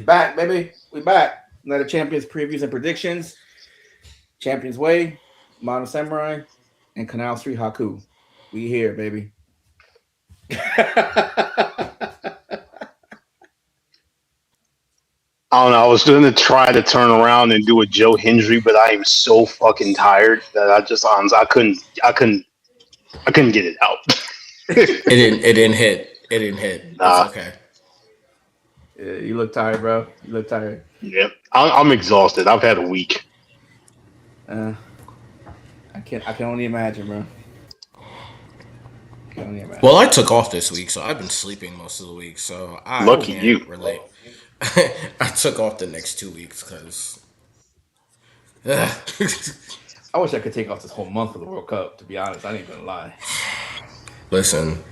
back, baby. We back. Another Champions previews and predictions. Champions Way, Modern Samurai, and Canal Street Haku. We here, baby. I don't know. I was going to try to turn around and do a Joe Hendry, but I am so fucking tired that I couldn't get it out. It didn't hit. It didn't hit. It's Nah, okay. Yeah, you look tired, bro. You look tired. yeah, I'm exhausted. I've had a week. Uh, I can only imagine, bro. I can only imagine. Well, I took off this week, so I've been sleeping most of the week, so I Oh, Lucky can't you. relate. I took off the next 2 weeks because. I wish I could take off this whole month for the World Cup. To be honest, I ain't gonna lie. Listen,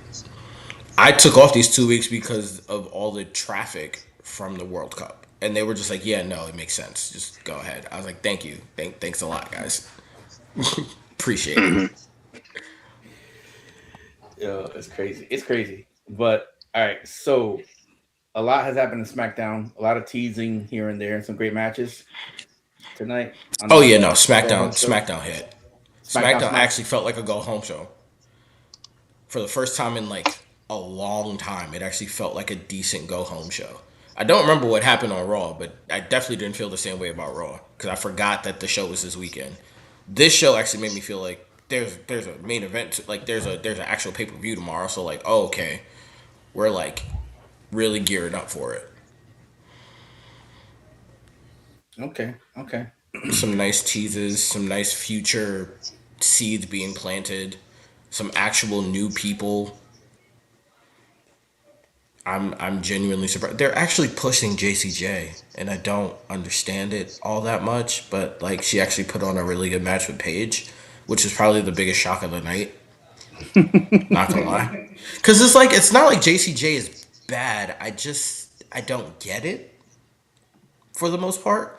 I took off these 2 weeks because of all the traffic from the World Cup. And they were just like, yeah, no, it makes sense. Just go ahead. I was like, thank you. Thanks a lot, guys. Appreciate it. Yeah, it's crazy. It's crazy. But all right, so a lot has happened in SmackDown. A lot of teasing here and there, and some great matches tonight. On Oh, the yeah, no, Go Home show. SmackDown hit. SmackDown SmackDown Smack. actually felt like a go home show. For the first time in like a long time, it actually felt like a decent go home show. I don't remember what happened on Raw, but I definitely didn't feel the same way about Raw because I forgot that the show was this weekend. This show actually made me feel like there's a main event, like there's an actual pay per view tomorrow. So like, oh okay, we're like really gearing up for it. Okay, okay. Some nice teases, some nice future seeds being planted, some actual new people. I'm genuinely surprised. They're actually pushing JCJ, and I don't understand it all that much. But like, she actually put on a really good match with Paige, which is probably the biggest shock of the night. Not gonna lie, because it's like it's not like JCJ is bad. I don't get it for the most part.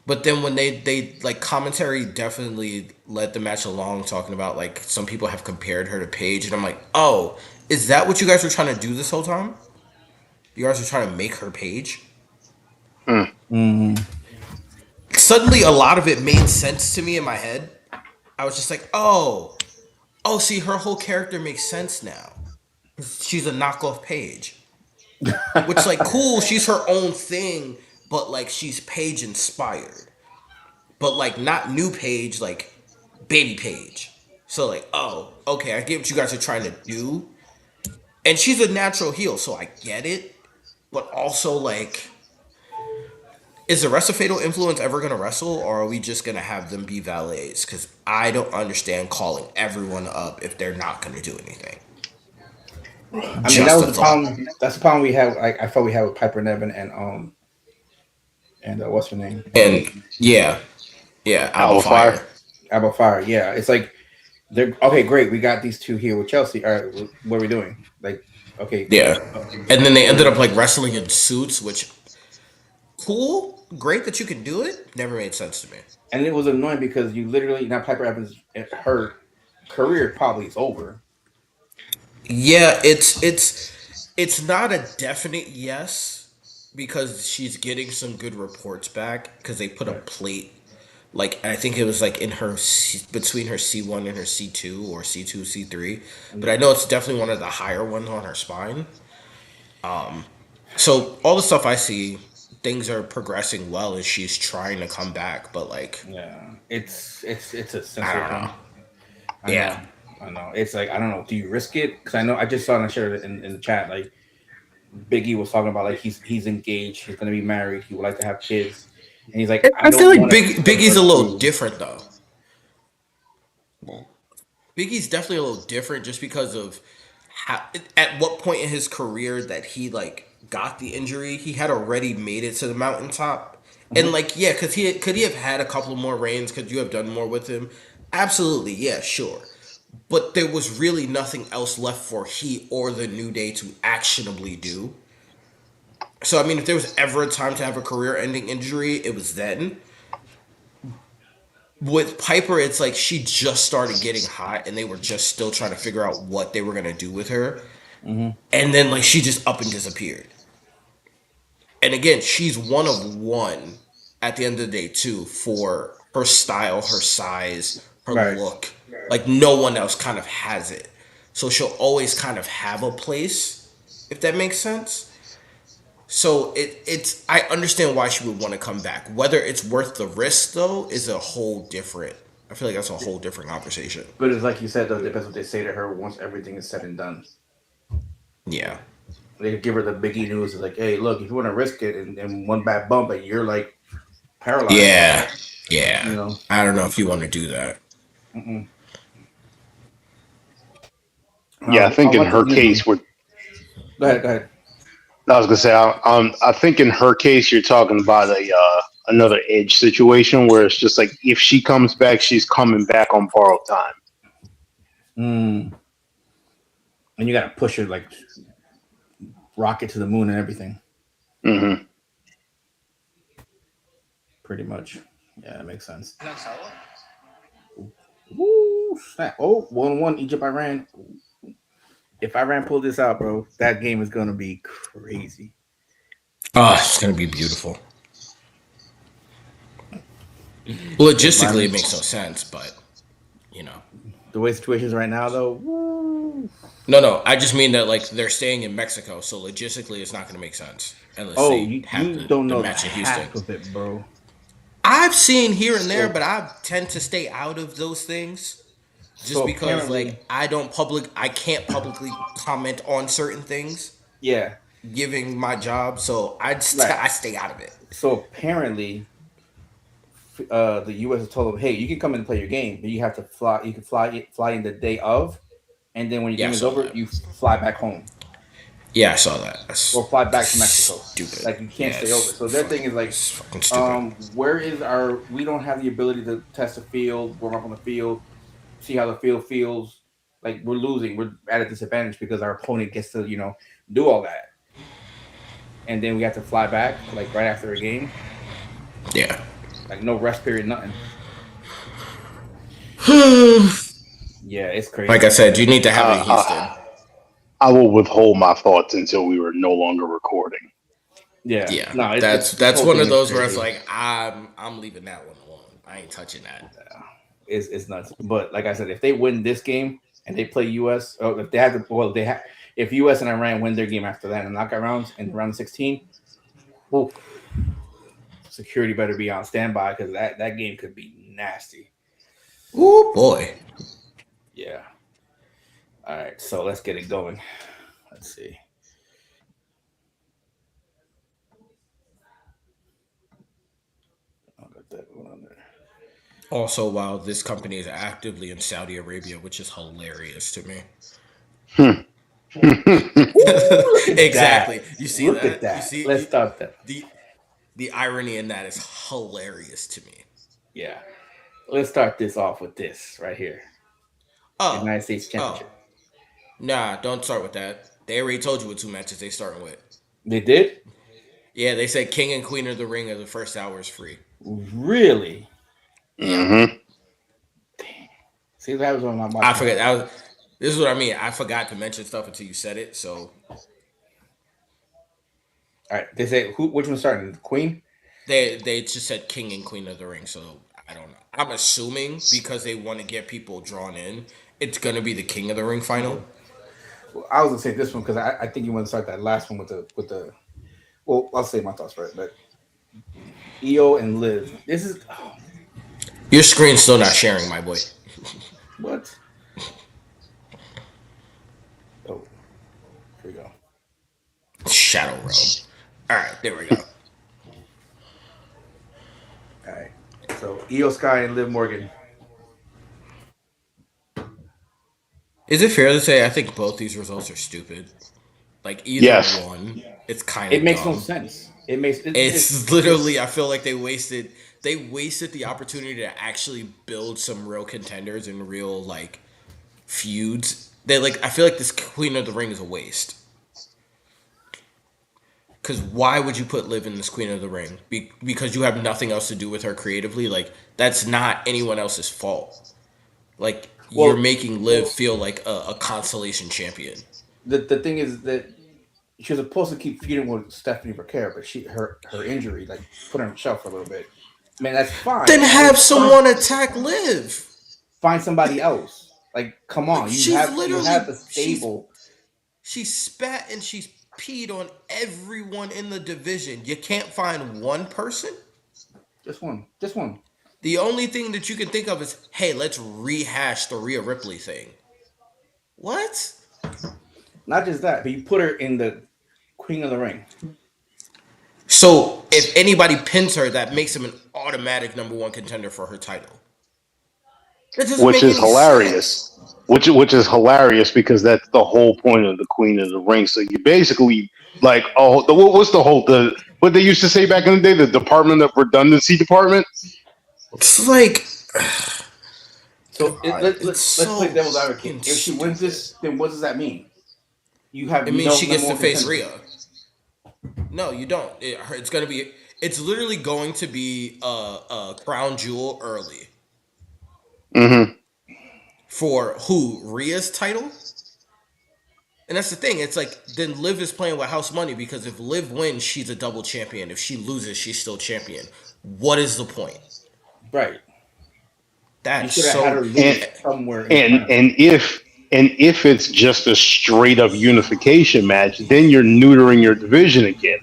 But then when they like commentary definitely led the match along, talking about like some people have compared her to Paige, and I'm like, oh, is that what you guys were trying to do this whole time? You guys were trying to make her Paige. Mm. Mm. Suddenly, a lot of it made sense to me in my head. I was just like, oh, see, her whole character makes sense now. She's a knockoff Paige, which like cool. She's her own thing, but like she's Paige inspired, but like not new Paige, like baby Paige. So like, oh, okay, I get what you guys are trying to do, and she's a natural heel, so I get it. But also like, is the rest of Fatal Influence ever gonna wrestle, or are we just gonna have them be valets? Because I don't understand calling everyone up if they're not gonna do anything. I mean, that Just was a the thought. problem. That's the problem we had. Like, I felt we had with Piper Nevin and what's her name? And yeah, Alba Alpha Fire. Fire. Abba Fire. Yeah, it's like they're okay. Great, we got these two here with Chelsea. All right, what are we doing? Like, okay, Yeah, uh, and then they what are ended we up doing? like wrestling in suits, which cool, great that you can do it. Never made sense to me. And it was annoying because you literally now Piper Evans, her career probably is over. Yeah, it's not a definite yes because she's getting some good reports back because they put a Right. plate like I think it was like in her between her C1 and her C2 or C2 C3, but I Yeah. know it's definitely one of the higher ones on her spine. So all the stuff I see, things are progressing well as she's trying to come back, but like Yeah, it's a I sensitive don't know. thing. I Yeah. know, I know. It's like I don't know. Do you risk it? Because I know I just saw and I shared it in the chat. Like Biggie was talking about, like he's engaged. He's gonna be married. He would like to have kids, and he's like, I I feel don't like want to put Biggie's her a little through. different though. Biggie's definitely a little different just because of how at what point in his career that he like got the injury, he had already made it to the mountaintop. And Mhm. like yeah, could he have had a couple more reigns? Could you have done more with him? Absolutely, yeah, sure. But there was really nothing else left for he or the New Day to actionably do. So I mean, if there was ever a time to have a career-ending injury, it was then. With Piper, it's like she just started getting hot, and they were just still trying to figure out what they were gonna do with her, Mhm. and then like she just up and disappeared. And again, she's one of one at the end of the day too for her style, her size, her Right. look. Like no one else kind of has it. So she'll always kind of have a place, if that makes sense. So it's I understand why she would want to come back. Whether it's worth the risk though is a whole different. I feel like that's a whole different conversation. But it's like you said, though, depends what they say to her once everything is said and done. Yeah. They give her the biggie news. It's like, hey, look, if you want to risk it and one bad bump, and you're like paralyzed. Yeah. You Yeah. know. I don't know if you want to do that. Mm-mm. Yeah, I think I'll in watch her the news. case, what Go ahead. Go ahead. I was gonna say, I think in her case, you're talking about a another edge situation where it's just like if she comes back, she's coming back on borrowed time. Mm. And you got to push her like rocket to the moon and everything. Hmm. Pretty much. Yeah, that makes sense. Woo, snap. Oh, 1-1 Egypt, Iran. If Iran pull this out, bro, that game is gonna be crazy. Oh, it's gonna be beautiful. Because Logistically, it Iran, makes no sense, but you know. the way situations right now, though, woo. No. I just mean that like they're staying in Mexico, so logistically, it's not gonna make sense unless Oh, they you, have you don't the know the match in Houston. half of it, bro. I've seen here and there, So, but I tend to stay out of those things just so because apparently, like I can't publicly comment on certain things, yeah, giving my job, so right. I stay out of it. So apparently, the U.S. has told them, hey, you can come and play your game, but you have to fly. You can fly in the day of, and then when your Yeah, I game is saw over, that. you fly back home Yeah, I saw that. or fly That's back to Mexico. stupid. Like you can't Yeah, stay over. So their thing is like, it's fucking stupid. where is our? We don't have the ability to test the field, warm up on the field, see how the field feels. Like we're losing. We're at a disadvantage because our opponent gets to do all that, and then we have to fly back like right after a game. Yeah. Like no rest period, nothing. Yeah, it's Like I crazy. said, you need to have it in Houston. Uh, I will withhold my thoughts until we were no longer recording. Yeah, Yeah, no, this that's whole one thing of is those where it's crazy. like I'm leaving that one alone. I ain't touching that. It's nuts. But like I said, if they win this game and they play US, or if they have to, well, they have. If US and Iran win their game after that in knockout rounds in round 16, whew, security better be on standby because that game could be nasty. Oh boy. Yeah. All right, so let's get it going. Let's see. I'll get that one on there. Also, while this company is actively in Saudi Arabia, which is hilarious to me. Hmm. Ooh, look at Exactly. that! You see Look at that? You that. see Let's start that. the the irony in that is hilarious to me. Yeah, let's start this off with this right here. Oh, United States oh, Championship. nah, don't start with that. They already told you what two matches they starting with. They did Yeah, they said King and Queen of the Ring of the first hour is free. really. Yep. Hmm. See, that was when I'm I watching. forget. This is what I mean. I forgot to mention stuff until you said it. So All right, they say who? Which one's starting? The Queen. they just said King and Queen of the Ring. So I don't know. I'm assuming because they want to get people drawn in, it's gonna be the King of the Ring final. Well, I was gonna say this one because I think you want to start that last one with the. Well, I'll say my thoughts first, but Io and Liv. This is Your screen's still not sharing, my boy. what? Oh, here we go. Shadow Realm. All right, there we go. All right. So Io Sky and Liv Morgan. Is it fair to say I think both these results are stupid? Like either Yes. one, it's kind It of makes no dumb. sense. It makes It's literally I feel like they wasted the opportunity to actually build some real contenders and real like feuds. They like I feel like this Queen of the Ring is a waste. Cause why would you put Liv in this Queen of the Ring? Because you have nothing else to do with her creatively. Like that's not anyone else's fault. Like you're well. making Liv feel like a constellation champion. The thing is that she was supposed to keep feuding with Stephanie Vergara, but her injury like put her on the shelf for a little bit. Man, that's fine. Then have someone attack Liv. Find somebody else. Like, come on, you have the stable. She spat and she's peed on everyone in the division. You can't find one person? Just one. Just one. The only thing that you can think of is, hey, let's rehash the Rhea Ripley thing. What? Not just that, but you put her in the Queen of the Ring. So if anybody pins her, that makes him an automatic number one contender for her title. Which is hilarious. Which is hilarious because that's the whole point of the Queen of the Ring. So you basically like, what they used to say back in the day, the Department of Redundancy Department. It's like, so let's play devil's advocate. If she wins this, then what does that mean? You have. It means she gets to face Rhea. No, you don't. It's literally going to be a crown jewel early. Mm-hmm. For who? Rhea's title? And that's the thing. It's like, then Liv is playing with house money because if Liv wins, she's a double champion. If she loses, she's still champion. What is the point? Right. That's you should have had her lose somewhere. And if it's just a straight up unification match, then you're neutering your division again.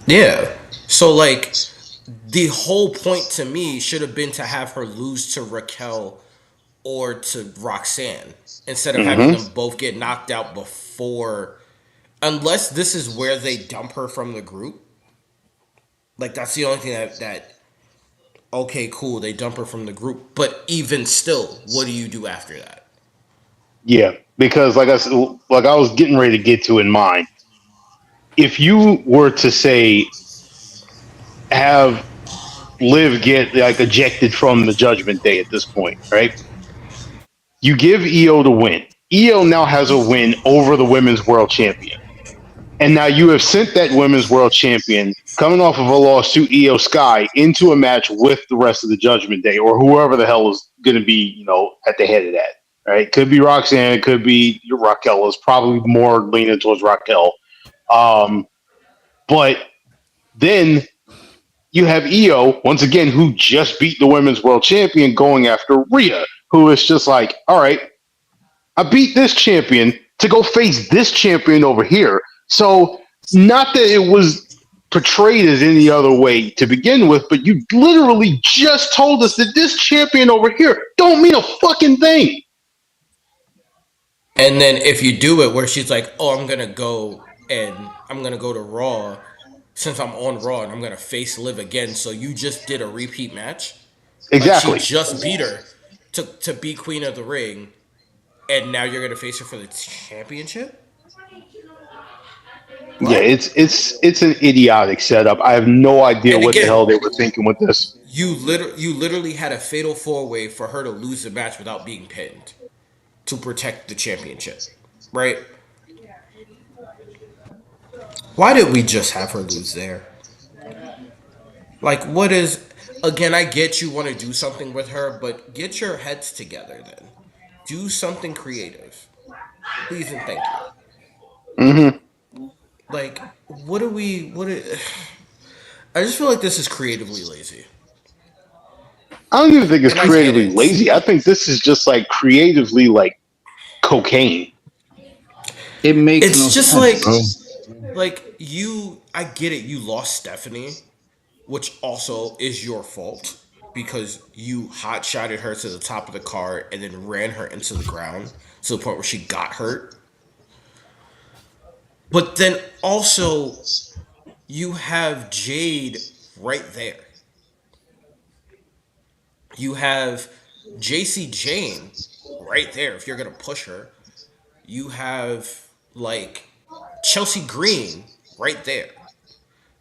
Yeah. So like, the whole point to me should have been to have her lose to Raquel or to Roxanne instead of having them both get knocked out before, unless this is where they dump her from the group. Like, that's the only thing that okay, cool, they dump her from the group. But even still, what do you do after that? Yeah, because like I was getting ready to get to in mind, if you were to say have Liv get like ejected from the Judgment Day at this point, right? You give Io the win. Io now has a win over the Women's World Champion. And now you have sent that Women's World Champion, coming off of a loss to Io Sky, into a match with the rest of the Judgment Day, or whoever the hell is going to be, at the head of that. Right? Could be Roxanne, could be Raquel. Is probably more leaning towards Raquel. But then you have Io, once again, who just beat the Women's World Champion, going after Rhea, who is just like, all right, I beat this champion to go face this champion over here. So not that it was portrayed as any other way to begin with, but you literally just told us that this champion over here don't mean a fucking thing. And then if you do it where she's like, oh, I'm going to go to Raw since I'm on Raw and I'm going to face Liv again. So you just did a repeat match? Exactly. Like she just beat her to be Queen of the Ring, and now you're going to face her for the championship? What? Yeah, it's an idiotic setup. I have no idea what the hell they were thinking with this. You literally had a fatal 4-way for her to lose the match without being pinned to protect the championship, right? Why did we just have her lose there? Like, what is... Again, I get you want to do something with her, but get your heads together then. Do something creative. Please and thank you. Mm-hmm. Like, I just feel like this is creatively lazy. I don't even think it's creatively lazy. I think this is just like creatively like cocaine. It makes it's no just sense, like I get it. You lost Stephanie, which also is your fault because you hot-shotted her to the top of the card and then ran her into the ground to the point where she got hurt. But then also, you have Jade right there. You have JC Jane right there if you're going to push her. You have, like, Chelsea Green right there.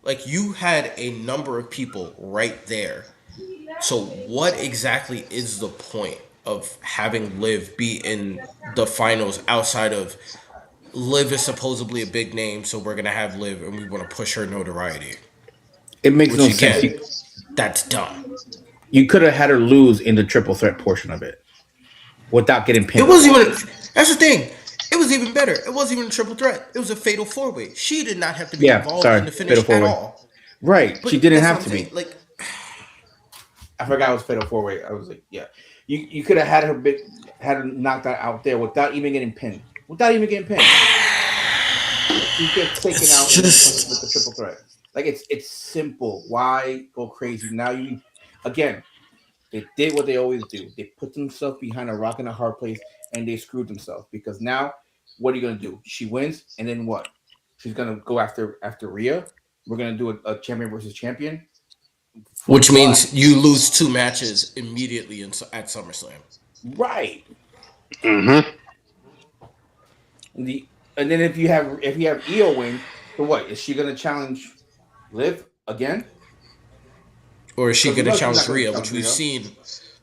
Like, you had a number of people right there. So what exactly is the point of having Liv be in the finals outside of Liv is supposedly a big name, so we're going to have Liv and we want to push her notoriety? It makes no sense. That's dumb. You could have had her lose in the triple threat portion of it without getting pinned. It wasn't even... That's the thing. It was even better. It wasn't even a triple threat. It was a fatal 4-way. She did not have to be Yeah, involved sorry, in the finish fatal at four-way. all. Right. But She didn't that's have what to I'm be. saying. Like, I forgot it was fatal 4-way. I was like, yeah. You could have had her knocked out there without even getting pinned. She gets taken out it's and then just with the triple threat. Like it's simple. Why go crazy? Now again, they did what they always do. They put themselves behind a rock and a hard place and they screwed themselves because now what are you gonna do? She wins and then what? She's gonna go after Rhea. We're gonna do a champion versus champion. which means you lose 2 matches immediately at SummerSlam. Right. Mm-hmm. And then if you have Io win, so what? Is she gonna challenge Liv again? Or is she Because going to she's not challenge gonna Rhea, challenge which we've Rhea. seen?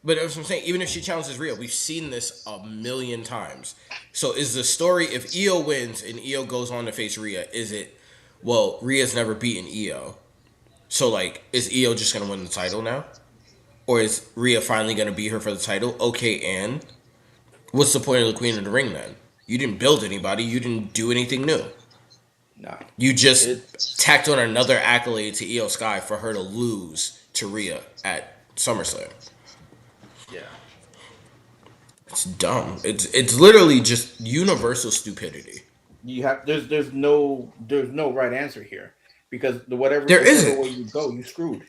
But as I'm saying, even if she challenges Rhea, we've seen this a million times. So is the story, if Io wins and Io goes on to face Rhea, is it, well, Rhea's never beaten Io. So, like, is Io just going to win the title now? Or is Rhea finally going to beat her for the title? Okay, and what's the point of the Queen of the Ring then? You didn't build anybody. You didn't do anything new. No. You just tacked on another accolade to Io Sky for her to lose to Rhea at SummerSlam. Yeah. It's dumb. It's literally just universal stupidity. You have there's no right answer here because whichever There isn't. way you go, you're screwed.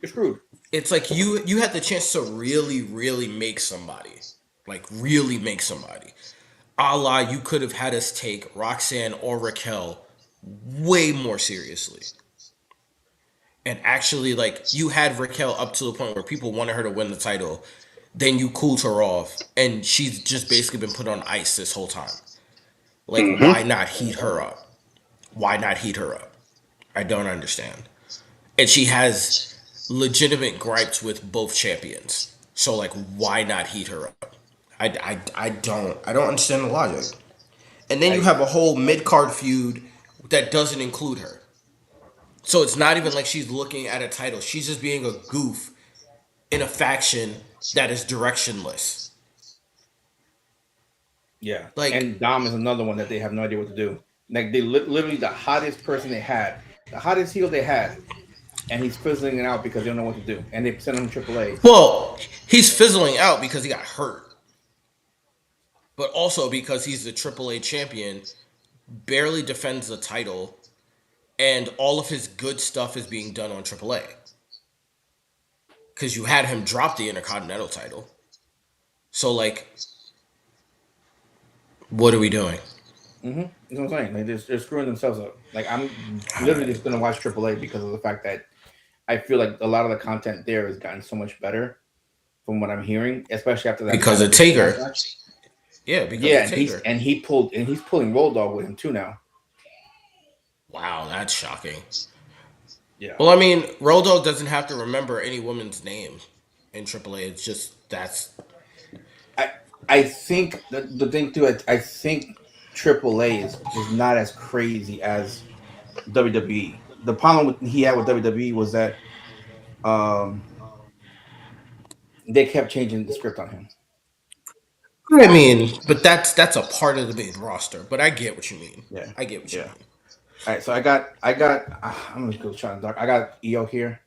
You're screwed. It's like you had the chance to really, really make somebody. Like, really make somebody. A la, you could have had us take Roxanne or Raquel way more seriously. And actually, like, you had Raquel up to the point where people wanted her to win the title. Then you cooled her off. And she's just basically been put on ice this whole time. Like, why not heat her up? Why not heat her up? I don't understand. And she has legitimate gripes with both champions. So, like, why not heat her up? I don't understand the logic. And then you have a whole mid-card feud that doesn't include her. So it's not even like she's looking at a title. She's just being a goof in a faction that is directionless. Yeah. Like- and Dom is another one that they have no idea what to do. Like they literally the hottest person they had, the hottest heel they had, and he's fizzling it out because they don't know what to do. And they sent him to AAA. Well, he's fizzling out because he got hurt. But also because he's the AAA champion, barely defends the title, and all of his good stuff is being done on AAA. Because you had him drop the Intercontinental title. So, like, what are we doing? Mm-hmm. You know what I'm saying? Like they're screwing themselves up. Like I'm literally just gonna watch AAA because of the fact that I feel like a lot of the content there has gotten so much better from what I'm hearing, especially after that. Because of Taker. Yeah, because Yeah, of Taker. he's pulling Road Dogg with him too now. Wow, that's shocking. Yeah. Well, I mean, Road Dogg doesn't have to remember any woman's name in AAA. It's just that's. I think the thing too. I think AAA is not as crazy as WWE. The problem he had with WWE was that they kept changing the script on him. I mean, but that's a part of the main roster. But I get what you mean. Yeah, I get what you mean. All right, so I got. I'm gonna go try and dark. I got Io here.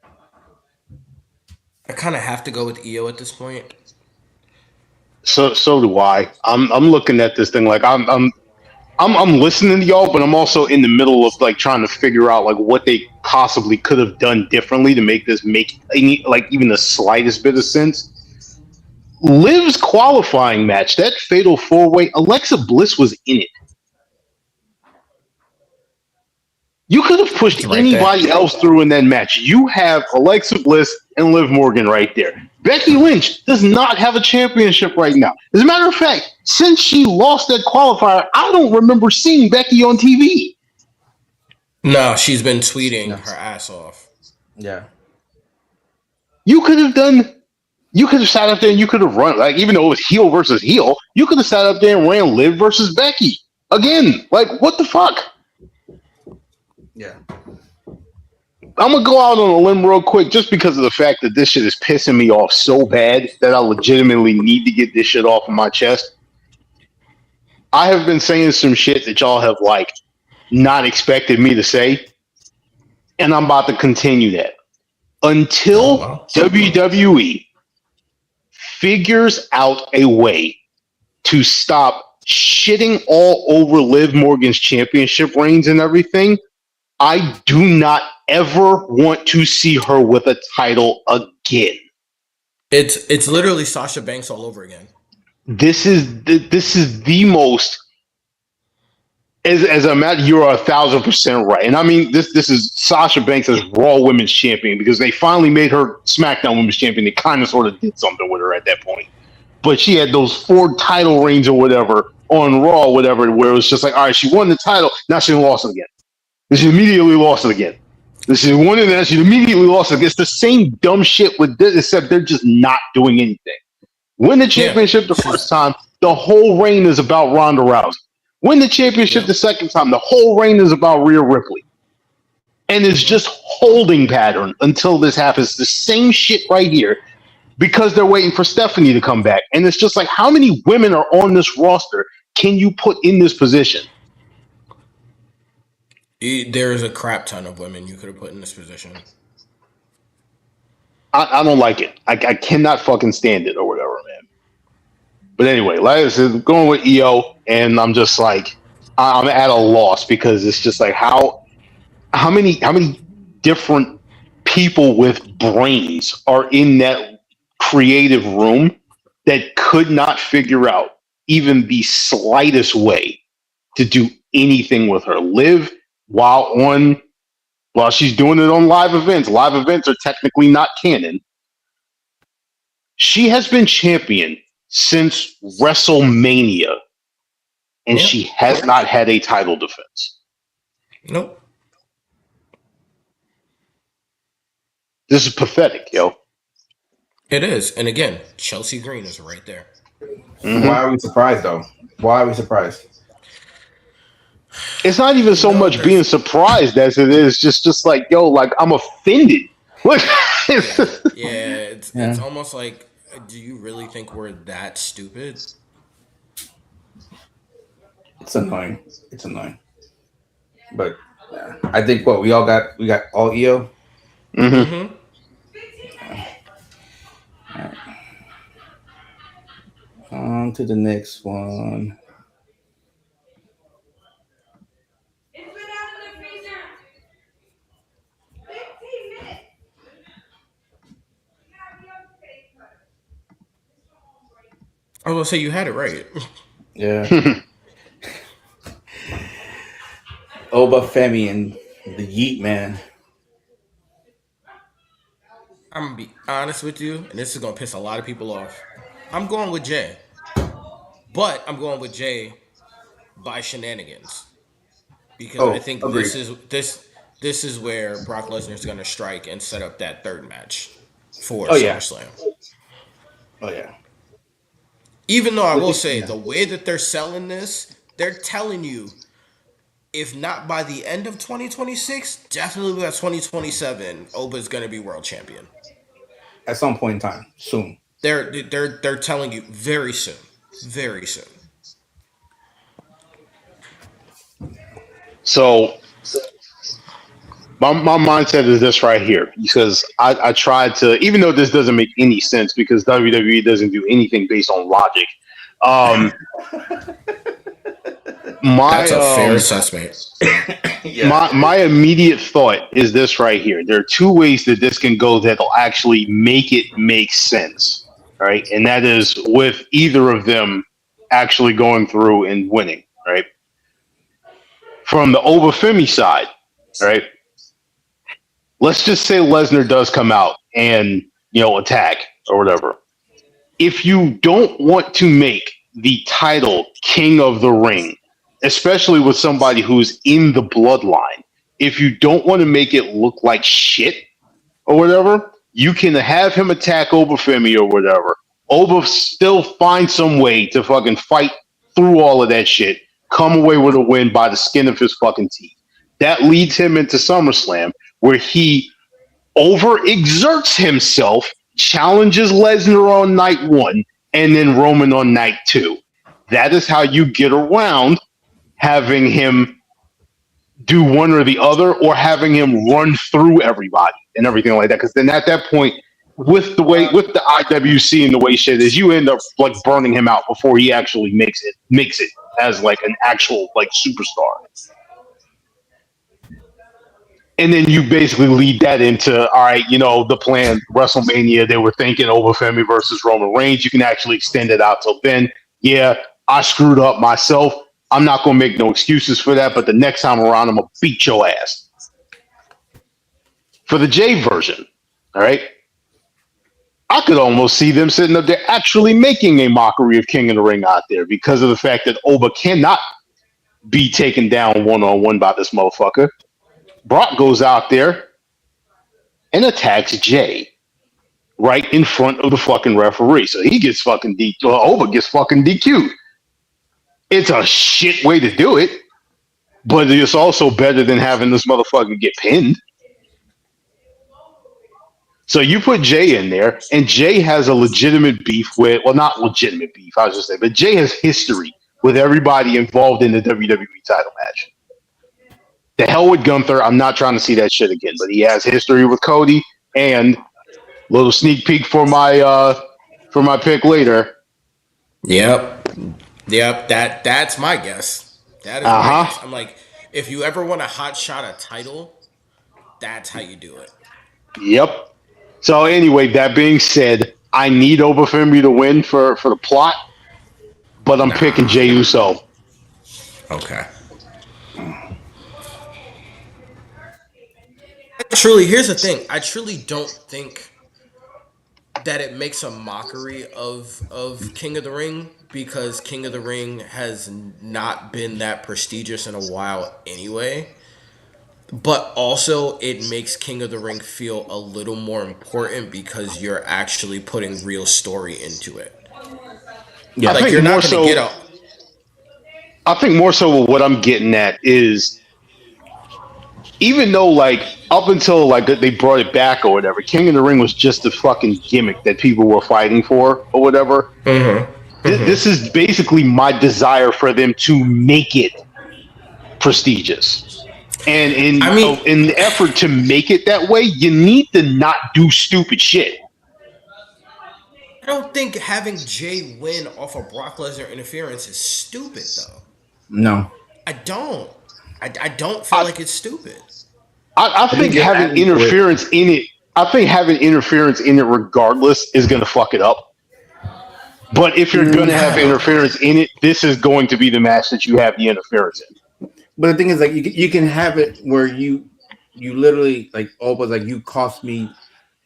I kind of have to go with Io at this point. So do I. I'm looking at this thing like I'm listening to y'all, but I'm also in the middle of like trying to figure out like what they possibly could have done differently to make this make any like even the slightest bit of sense. Liv's qualifying match, that fatal 4-way, Alexa Bliss was in it. You could have pushed Right anybody there. else through in that match. You have Alexa Bliss and Liv Morgan right there. Becky Lynch does not have a championship right now. As a matter of fact, since she lost that qualifier, I don't remember seeing Becky on TV. No, she's been tweeting her ass off. Yeah. You could have sat up there and you could have run, like, even though it was heel versus heel, you could have sat up there and ran Liv versus Becky. Again, like, what the fuck? Yeah. I'm going to go out on a limb real quick just because of the fact that this shit is pissing me off so bad that I legitimately need to get this shit off of my chest. I have been saying some shit that y'all have like not expected me to say, and I'm about to continue that until WWE figures out a way to stop shitting all over Liv Morgan's championship reigns and everything. I do not ever want to see her with a title again. It's literally Sasha Banks all over again. This is the most. As a matter, you're 1,000% right, and I mean this is Sasha Banks as Raw Women's Champion because they finally made her SmackDown Women's Champion. They kind of sort of did something with her at that point, but she had those 4 title reigns or whatever on Raw, or whatever, where it was just like, all right, she won the title, now she lost it again. Then she immediately lost it again. Then she won it, and she immediately lost it again. It's the same dumb shit with this, except they're just not doing anything. Win the championship the first time, the whole reign is about Ronda Rousey. Win the championship the second time, the whole reign is about Rhea Ripley. And it's just holding pattern until this happens. The same shit right here because they're waiting for Stephanie to come back. And it's just like, how many women are on this roster can you put in this position? There is a crap ton of women you could have put in this position. I don't like it. I cannot fucking stand it or whatever, man. But anyway, like I said, going with EO, and I'm just like, I'm at a loss because it's just like how many different people with brains are in that creative room that could not figure out even the slightest way to do anything with her. Liv while she's doing it on live events. Live events are technically not canon. She has been champion since WrestleMania, and she has not had a title defense. Nope. This is pathetic, yo. It is. And again, Chelsea Green is right there. Mm-hmm. Why are we surprised, though? Why are we surprised? It's not even so much being surprised as it is just like, yo, like, I'm offended. It's almost like, do you really think we're that stupid? It's annoying. But I think we got all EO. Mm-hmm. All right. On to the next one. It's been out of the freezer. 15 minutes. I was gonna say you had it right. Yeah. Oba Femi and the Yeet Man. I'm gonna be honest with you, and this is gonna piss a lot of people off. I'm going with Jay, but I'm going with Jay by shenanigans because I think agreed. this is where Brock Lesnar is gonna strike and set up that third match for SummerSlam. Oh yeah. Even though I will say the way that they're selling this, they're telling you, if not by the end of 2026, definitely by 2027, Oba's gonna be world champion. At some point in time, soon. They're telling you very soon. Very soon. So my mindset is this right here, because I tried to, even though this doesn't make any sense because WWE doesn't do anything based on logic. That's a fair assessment. My immediate thought is this right here. There are 2 ways that this can go that'll actually make it make sense, right? And that is with either of them actually going through and winning, right? From the Oba Femi side, right? Let's just say Lesnar does come out and, attack or whatever. If you don't want to make the title King of the Ring, especially with somebody who's in the bloodline, if you don't want to make it look like shit or whatever, you can have him attack Oba Femi or whatever. Oba still find some way to fucking fight through all of that shit, come away with a win by the skin of his fucking teeth. That leads him into SummerSlam, where he overexerts himself, challenges Lesnar on night 1, and then Roman on night 2. That is how you get around having him do one or the other, or having him run through everybody and everything like that. Because then at that point, with the IWC and the way shit is, you end up like burning him out before he actually makes it as like an actual like superstar. And then you basically lead that into, all right, the plan, WrestleMania, they were thinking Femi versus Roman Reigns. You can actually extend it out till then. Yeah, I screwed up myself. I'm not going to make no excuses for that, but the next time around, I'm going to beat your ass. For the J version, all right, I could almost see them sitting up there actually making a mockery of King of the Ring out there, because of the fact that Oba cannot be taken down one-on-one by this motherfucker. Brock goes out there and attacks Jay right in front of the fucking referee. So he gets fucking Oba gets fucking DQ'd. It's a shit way to do it, but it's also better than having this motherfucker get pinned. So you put Jay in there, and Jay has a legitimate beef with, well, not legitimate beef, I was just saying, but Jay has history with everybody involved in the WWE title match. The hell with Gunther. I'm not trying to see that shit again, but he has history with Cody. And little sneak peek for my pick later. Yep. That's my guess. That is my guess. I'm like, if you ever want a hot shot a title, that's how you do it. Yep. So anyway, that being said, I need Obafemi to win for the plot, but I'm picking Jey Uso. Okay. Here's the thing. I truly don't think that it makes a mockery of King of the Ring, because King of the Ring has not been that prestigious in a while anyway. But also, it makes King of the Ring feel a little more important because you're actually putting real story into it. Yeah, like you're not going to get out. I think more so what I'm getting at is, even though like up until like they brought it back or whatever, King of the Ring was just a fucking gimmick that people were fighting for or whatever. This is basically my desire for them to make it prestigious. And in the effort to make it that way, you need to not do stupid shit. I don't think having Jay win off of Brock Lesnar interference is stupid, though. No, I don't. I don't feel like it's stupid. I think having interference in it. I think having interference in it, regardless, is going to fuck it up. But if you're going to have interference in it, this is going to be the match that you have the interference in. But the thing is, like, you can have it where you literally, like, almost like, you cost me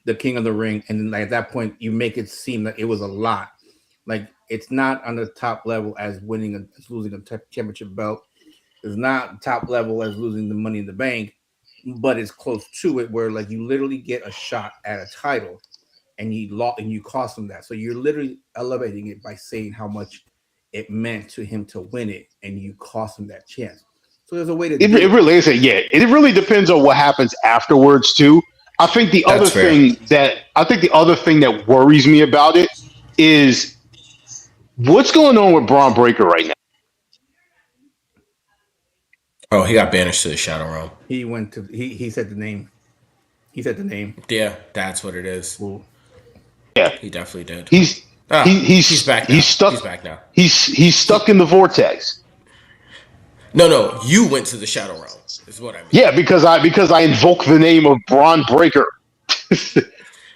the King of the Ring, and then like, at that point you make it seem that it was a lot. Like, it's not on the top level as losing a championship belt. It's not top level as losing the Money in the Bank, but it's close to it, where like you literally get a shot at a title, and you cost him that. So you're literally elevating it by saying how much it meant to him to win it, and you cost him that chance. So there's a way to it really is. It really depends on what happens afterwards too. I think the other thing that worries me about it is what's going on with Braun Breaker right now. Oh, he got banished to the Shadow Realm. He went to he said the name. He said the name. Yeah, that's what it is. Ooh. Yeah, he definitely did. He's back now. He's stuck. He's back now. He's stuck in the vortex. No, you went to the Shadow Realm. Is what I mean. Yeah, because I invoked the name of Braun Breaker.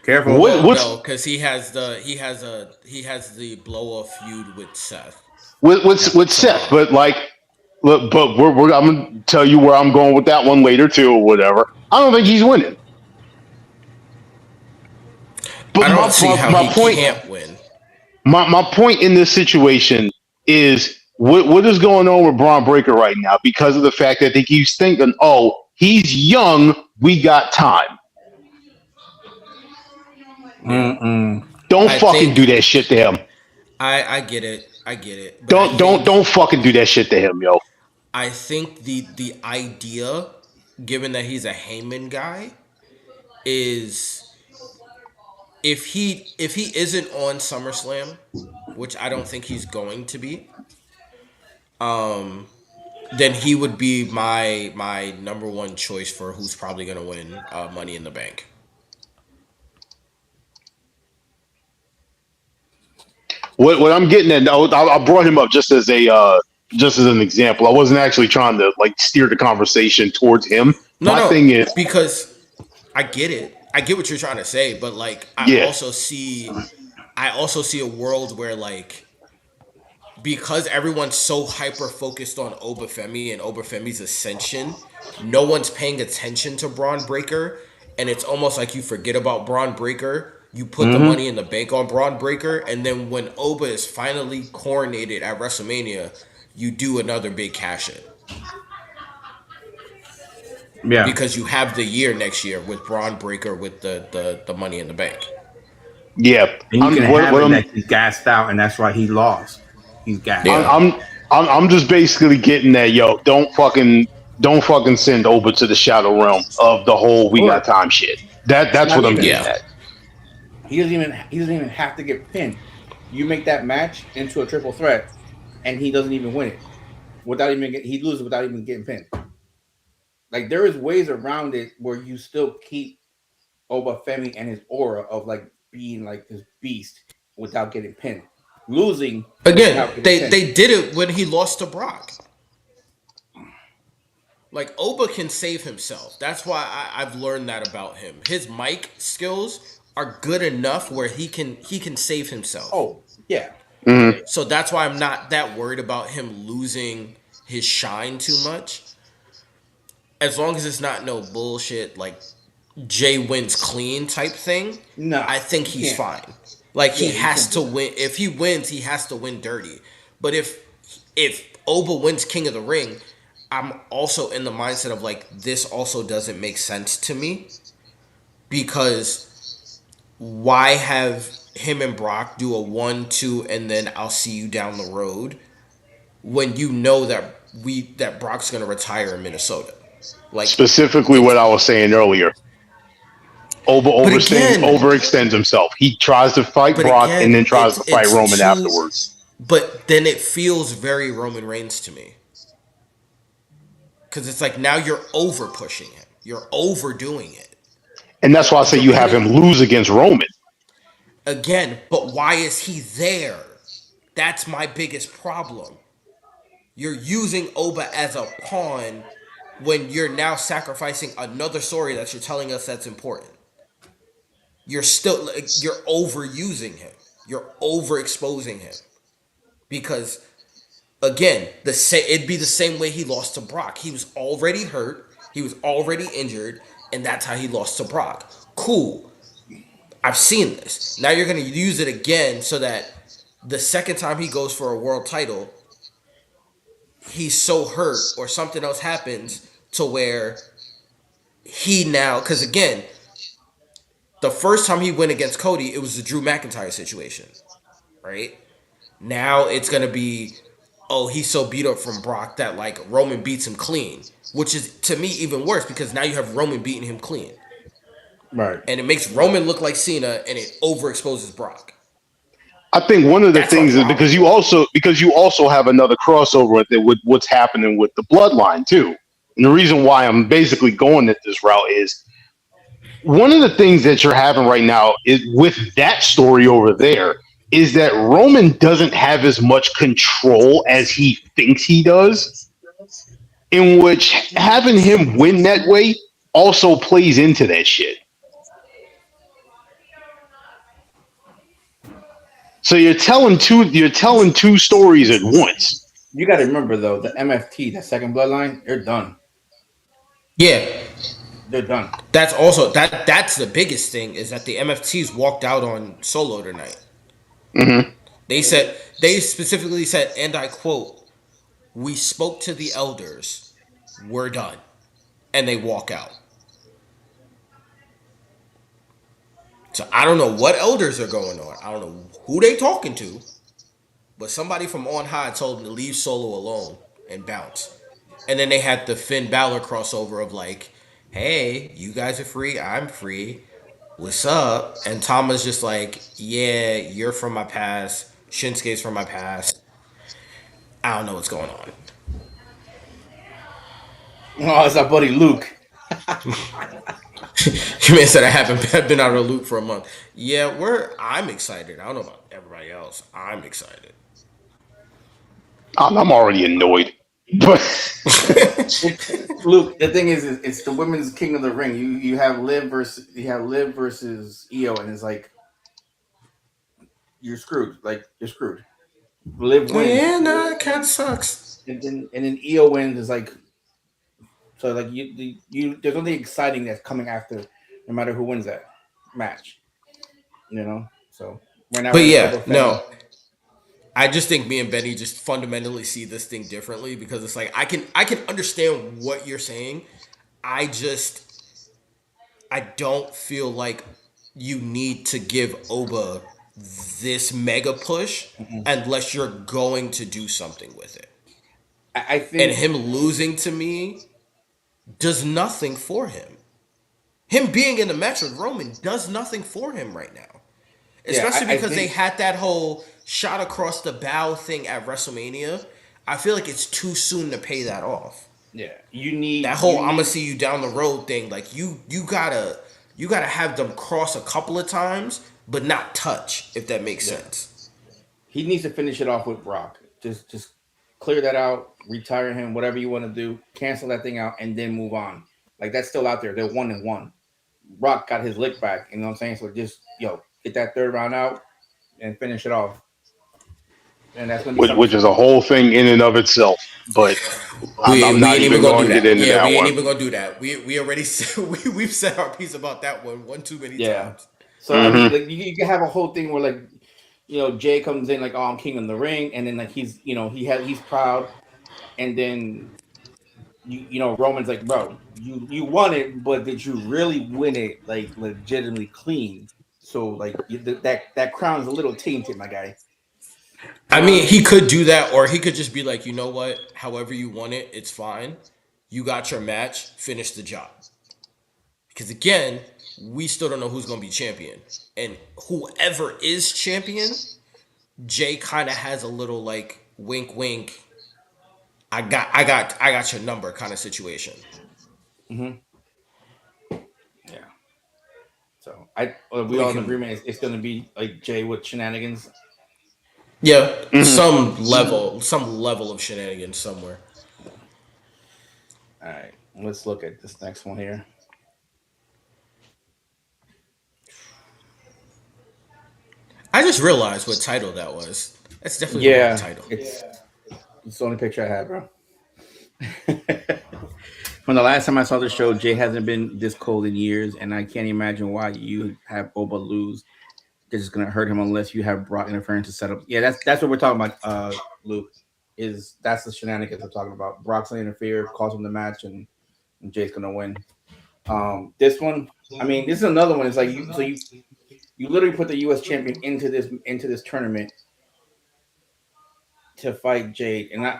Careful. No, because he has the blow off feud with Seth. With Seth, but like, look, but I'm gonna tell you where I'm going with that one later too, or whatever. I don't think he's winning. But I don't see how he can't win. My point in this situation is what is going on with Braun Breaker right now, because of the fact that they keep thinking, oh, he's young, we got time. Don't fucking do that shit to him. I get it. Don't fucking do that shit to him, yo. I think the idea, given that he's a Heyman guy, is if he isn't on SummerSlam, which I don't think he's going to be, then he would be my number one choice for who's probably gonna win Money in the Bank. What I'm getting at, I brought him up just as an example. I wasn't actually trying to like steer the conversation towards him. No, My no, thing is, because I get it. I get what you're trying to say, but like yeah, I also see a world where like because everyone's so hyper focused on Obafemi and Obafemi's ascension, no one's paying attention to Braun Breaker, and it's almost like you forget about Braun Breaker. You put the Mm-hmm. money in the bank on Braun Breaker, and then when Oba is finally coronated at WrestleMania, you do another big cash in Yeah. because you have the year next year with Braun Breaker with the money in the bank. yeah. And you can What have it I'm that he's gassed out, and that's why he lost. He's gassed I'm Yeah. out. I'm I'm just basically getting that, yo, don't fucking send over to the shadow realm of the whole we got Or time shit. That's not what I'm even getting Yeah. at. he doesn't even have to get pinned. You make that match into a triple threat, and he doesn't even win it without even he loses without even getting pinned. Like there is ways around it where you still keep Oba Femi and his aura of like being like this beast without getting pinned. Losing Again, without getting they pinned. they did it when he lost to Brock. Like Oba can save himself. That's why I've learned that about him. His mic skills are good enough where he can save himself. Oh yeah, Mhm. So that's why I'm not that worried about him losing his shine too much. As long as it's not no bullshit like Jay wins clean type thing, no, I think you he's can't. fine. Like Yeah, he you has can't to do that. win. If he wins, he has to win dirty. But if Oba wins King of the Ring, I'm also in the mindset of like this also doesn't make sense to me because why have him and Brock do a 1-2 and then I'll see you down the road when you know that Brock's gonna retire in Minnesota. Like Specifically what it's I was saying earlier. Oba but again, overextends himself. He tries to fight but Brock and then again, tries to fight it's Roman too. afterwards. But then it feels very Roman Reigns to me because it's like now you're over pushing him, you're overdoing it. And that's why I say You're you have putting him lose against Roman. again, but why is he there? That's my biggest problem. You're using Oba as a pawn when you're now sacrificing another story that you're telling us that's important. You're still like, you're overusing him. You're overexposing him because again, it'd be the same way he lost to Brock. He was already hurt, he was already injured, and that's how he lost to Brock. Cool. I've seen this. Now you're gonna use it again so that the second time he goes for a world title, he's so hurt or something else happens to where he now because again, the first time he went against Cody, it was the Drew McIntyre situation, right? Now it's gonna be, oh, he's so beat up from Brock that like Roman beats him clean, which is to me even worse because now you have Roman beating him clean, Right. and it makes Roman look like Cena, and it overexposes Brock. I think one of the That's my things is problem. because you also have another crossover with what's happening with the bloodline too. And the reason why I'm basically going at this route is one of the things that you're having right now is with that story over there is that Roman doesn't have as much control as he thinks he does, in which having him win that way also plays into that shit. So you're telling two stories at once. You got to remember though, the MFT, that second bloodline, they're done. Yeah, They're done. that's also that's the biggest thing is that the MFTs walked out on Solo tonight. Hmm. They specifically said, and I quote, "We spoke to the elders, we're done," and they walk out. So I don't know what elders are going on. I don't know who they talking to, but somebody from on high told them to leave Solo alone and bounce. And then they had the Finn Balor crossover of like, "Hey, you guys are free. I'm free. What's up?" And Tama's just like, "Yeah, you're from my past. Shinsuke's from my past." I don't know what's going on. Oh, it's our buddy Luke. You man said I haven't been out of the loop for a month. Yeah, I'm excited. I don't know about everybody else. I'm excited. I'm already annoyed. But Luke, the thing is, it's the women's King of the Ring. You have Liv versus Io, and it's like you're screwed. Like you're screwed. Liv wins, Yeah, nah, cat sucks. and then Io wins. Is like so like you there's nothing exciting that's coming after, no matter who wins that match. You know, so right now But we're yeah, both no. I just think me and Benny just fundamentally see this thing differently because it's like I can understand what you're saying. I don't feel like you need to give Oba this mega push unless you're going to do something with it. I And think him losing to me does nothing for him. Him being in the match with Roman does nothing for him right now. Especially because they had that whole shot across the bow thing at WrestleMania. I feel like it's too soon to pay that off. yeah, you need That whole "I'm gonna see you down the road" thing, like you gotta have them cross a couple of times, but not touch, if that makes sense. he needs to finish it off with Brock. Just clear that out, retire him, whatever you want to do, cancel that thing out, and then move on. Like that's still out there. They're 1-1. Brock got his lick back. You know what I'm saying? So just get that third round out and finish it off. And that's gonna be which is a whole thing in and of itself. But I'm not even going to get into that one. We ain't even gonna do that. We already said, we've said our piece about that one too many times. So I mean, like you can have a whole thing where like Jay comes in like, oh, I'm king of the ring, and then like he's he's proud, and then Roman's like, bro, you won it, but did you really win it like legitimately clean? So like that crown is a little tainted, my guy. I mean, he could do that, or he could just be like, you know what? However you want it, it's fine. You got your match, finish the job. Because again, we still don't know who's going to be champion, and whoever is champion, Jay kind of has a little like wink, wink. I got your number kind of situation. Yeah. So we all in agreement. It's going to be like Jay with shenanigans. Yeah, some level of shenanigans somewhere. All right, let's look at this next one here. I just realized what title that was. That's definitely the wrong title. It's the only picture I have, bro. From the last time I saw the show, Jay hasn't been this cold in years, and I can't imagine why you have Oba lose. This is gonna hurt him unless you have Brock interference to set up. Yeah, that's what we're talking about, Luke. That's the shenanigans I'm talking about. Brock's gonna interfere, cause him the match, and Jay's gonna win. This one, I mean, this is another one. It's like you literally put the U.S. champion into this tournament to fight Jade, and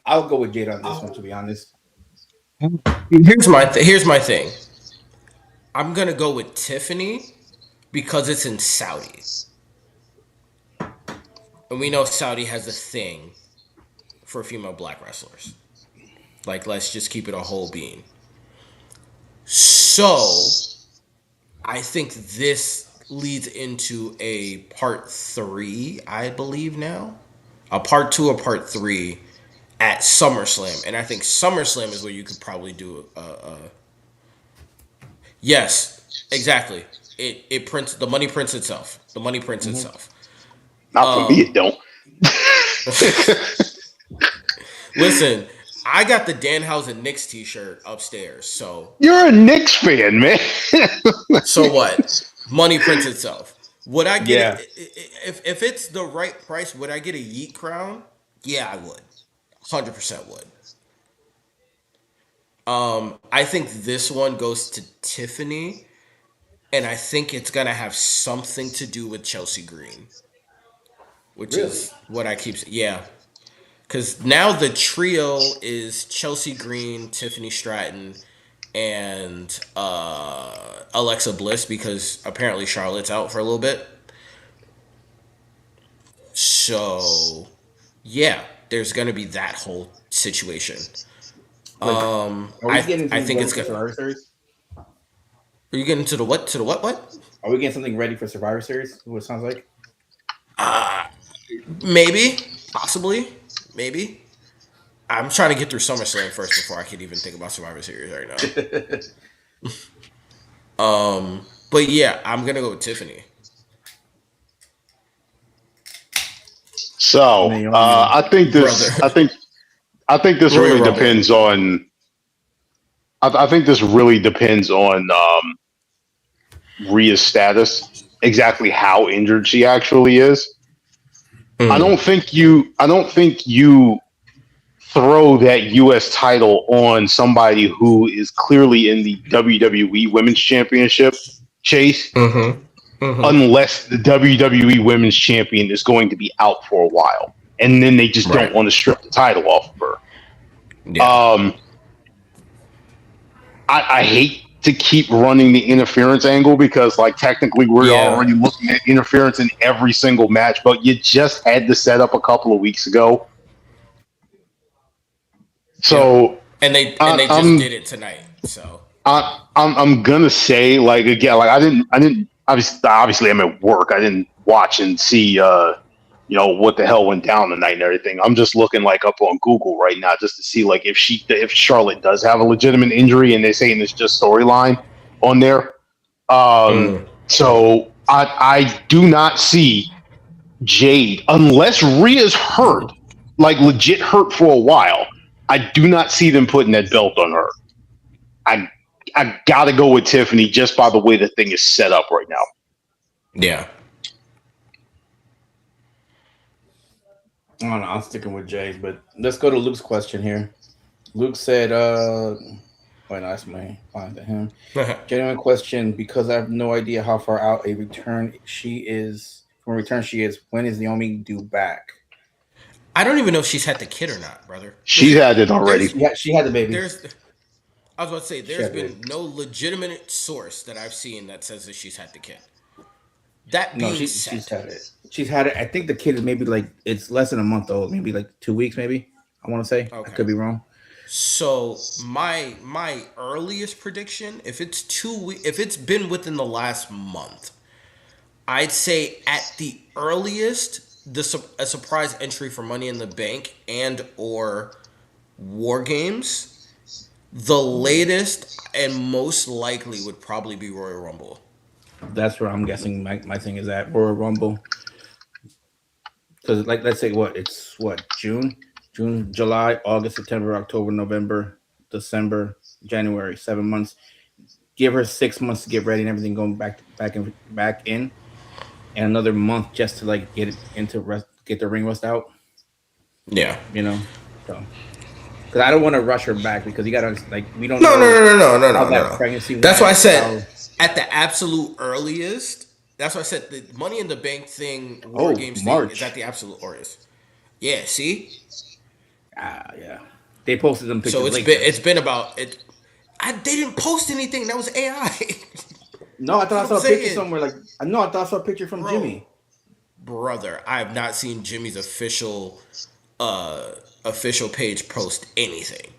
I'll go with Jade on this one, to be honest. Here's my thing. I'm gonna go with Tiffany because it's in Saudi, and we know Saudi has a thing for female black wrestlers. Like, let's just keep it a whole being. So, I think this leads into a part 3, I believe now. A part 2 or part 3 at SummerSlam. And I think SummerSlam is where you could probably do Yes, exactly. It prints, the money prints itself. The money prints itself. Not for me, it don't. Listen, I got the Danhausen Knicks t-shirt upstairs, so You're a Knicks fan, man. so what? Money prints itself. Would I get it if it's the right price? Would I get a Yeet crown? Yeah, I would. 100% would. I think this one goes to Tiffany, and I think it's gonna have something to do with Chelsea Green, which is what I keep saying. Yeah, because now the trio is Chelsea Green, Tiffany Stratton, and Alexa Bliss, because apparently Charlotte's out for a little bit. So, yeah, there's gonna be that whole situation. Like, are we getting I something think ready it's for good. Survivor Series? Are you getting to the what? To the what? What? Are we getting something ready for Survivor Series? What it sounds like. Maybe, possibly, maybe. I'm trying to get through SummerSlam first before I can even think about Survivor Series right now. But yeah, I'm gonna go with Tiffany. So Naomi, I think Brother. this. I think this Royal really Rumble. depends on. I think this really depends on Rhea's status, exactly how injured she actually is. I Mm. don't think you. I don't think you throw that U.S. title on somebody who is clearly in the WWE Women's Championship chase, Mm-hmm. Mm-hmm. unless the WWE Women's Champion is going to be out for a while, and then they just don't Right. want to strip the title off of her. Yeah. I hate to keep running the interference angle because, like, technically we're Yeah. already looking at interference in every single match, but you just had the setup a couple of weeks ago. Yep. So And they just I'm did it tonight. So I'm gonna say, like, again, like, I didn't obviously I'm at work. I didn't watch and see what the hell went down tonight and everything. I'm just looking, like, up on Google right now just to see, like, if Charlotte does have a legitimate injury, and they're saying it's just storyline on there. So I do not see Jade unless Rhea's hurt, like legit hurt for a while. I do not see them putting that belt on her. I I gotta go with Tiffany just by the way the thing is set up right now. yeah. I don't know. I'm sticking with Jay, but let's go to Luke's question here. Luke said, wait, no, that's my line to him. Genuine question, because I have no idea how far out a return she is. From a return she is, when is Naomi due back? I don't even know if she's had the kid or not, brother. She's had it already. She had the baby. There's I was about to say She there's had the been baby. no legitimate source that I've seen that says that she's had the kid. That No, being she's said, had it. She's had it. I think the kid is maybe like it's less than a month old, maybe like 2 weeks, maybe. I want to say. I okay. could be wrong. So my earliest prediction, if it's been within the last month, I'd say at the earliest, a surprise entry for Money in the Bank and or War Games. The latest and most likely would probably be Royal Rumble. That's where I'm guessing my thing is at Royal Rumble. Because, like, let's say it's June, July, August, September, October, November, December, January, 7 months. Give her 6 months to get ready and everything going back in, and another month just to like get it into rest, get the ring rust out. Yeah. You know, so because I don't want to rush her back because you got to like we don't No, no, know no, no, no, how no, no, that no. pregnancy That's why I went. said How at the absolute earliest. That's why I said the Money in the Bank thing, War oh Games thing is at March the absolute earliest. Yeah. See. yeah they posted them So pictures late then. it's been about it. They didn't post anything. That was AI. No, I That's thought I what I'm saw a picture saying, somewhere. Like no, I thought I saw a picture from bro. Jimmy. Brother, I have not seen Jimmy's uh official page post anything.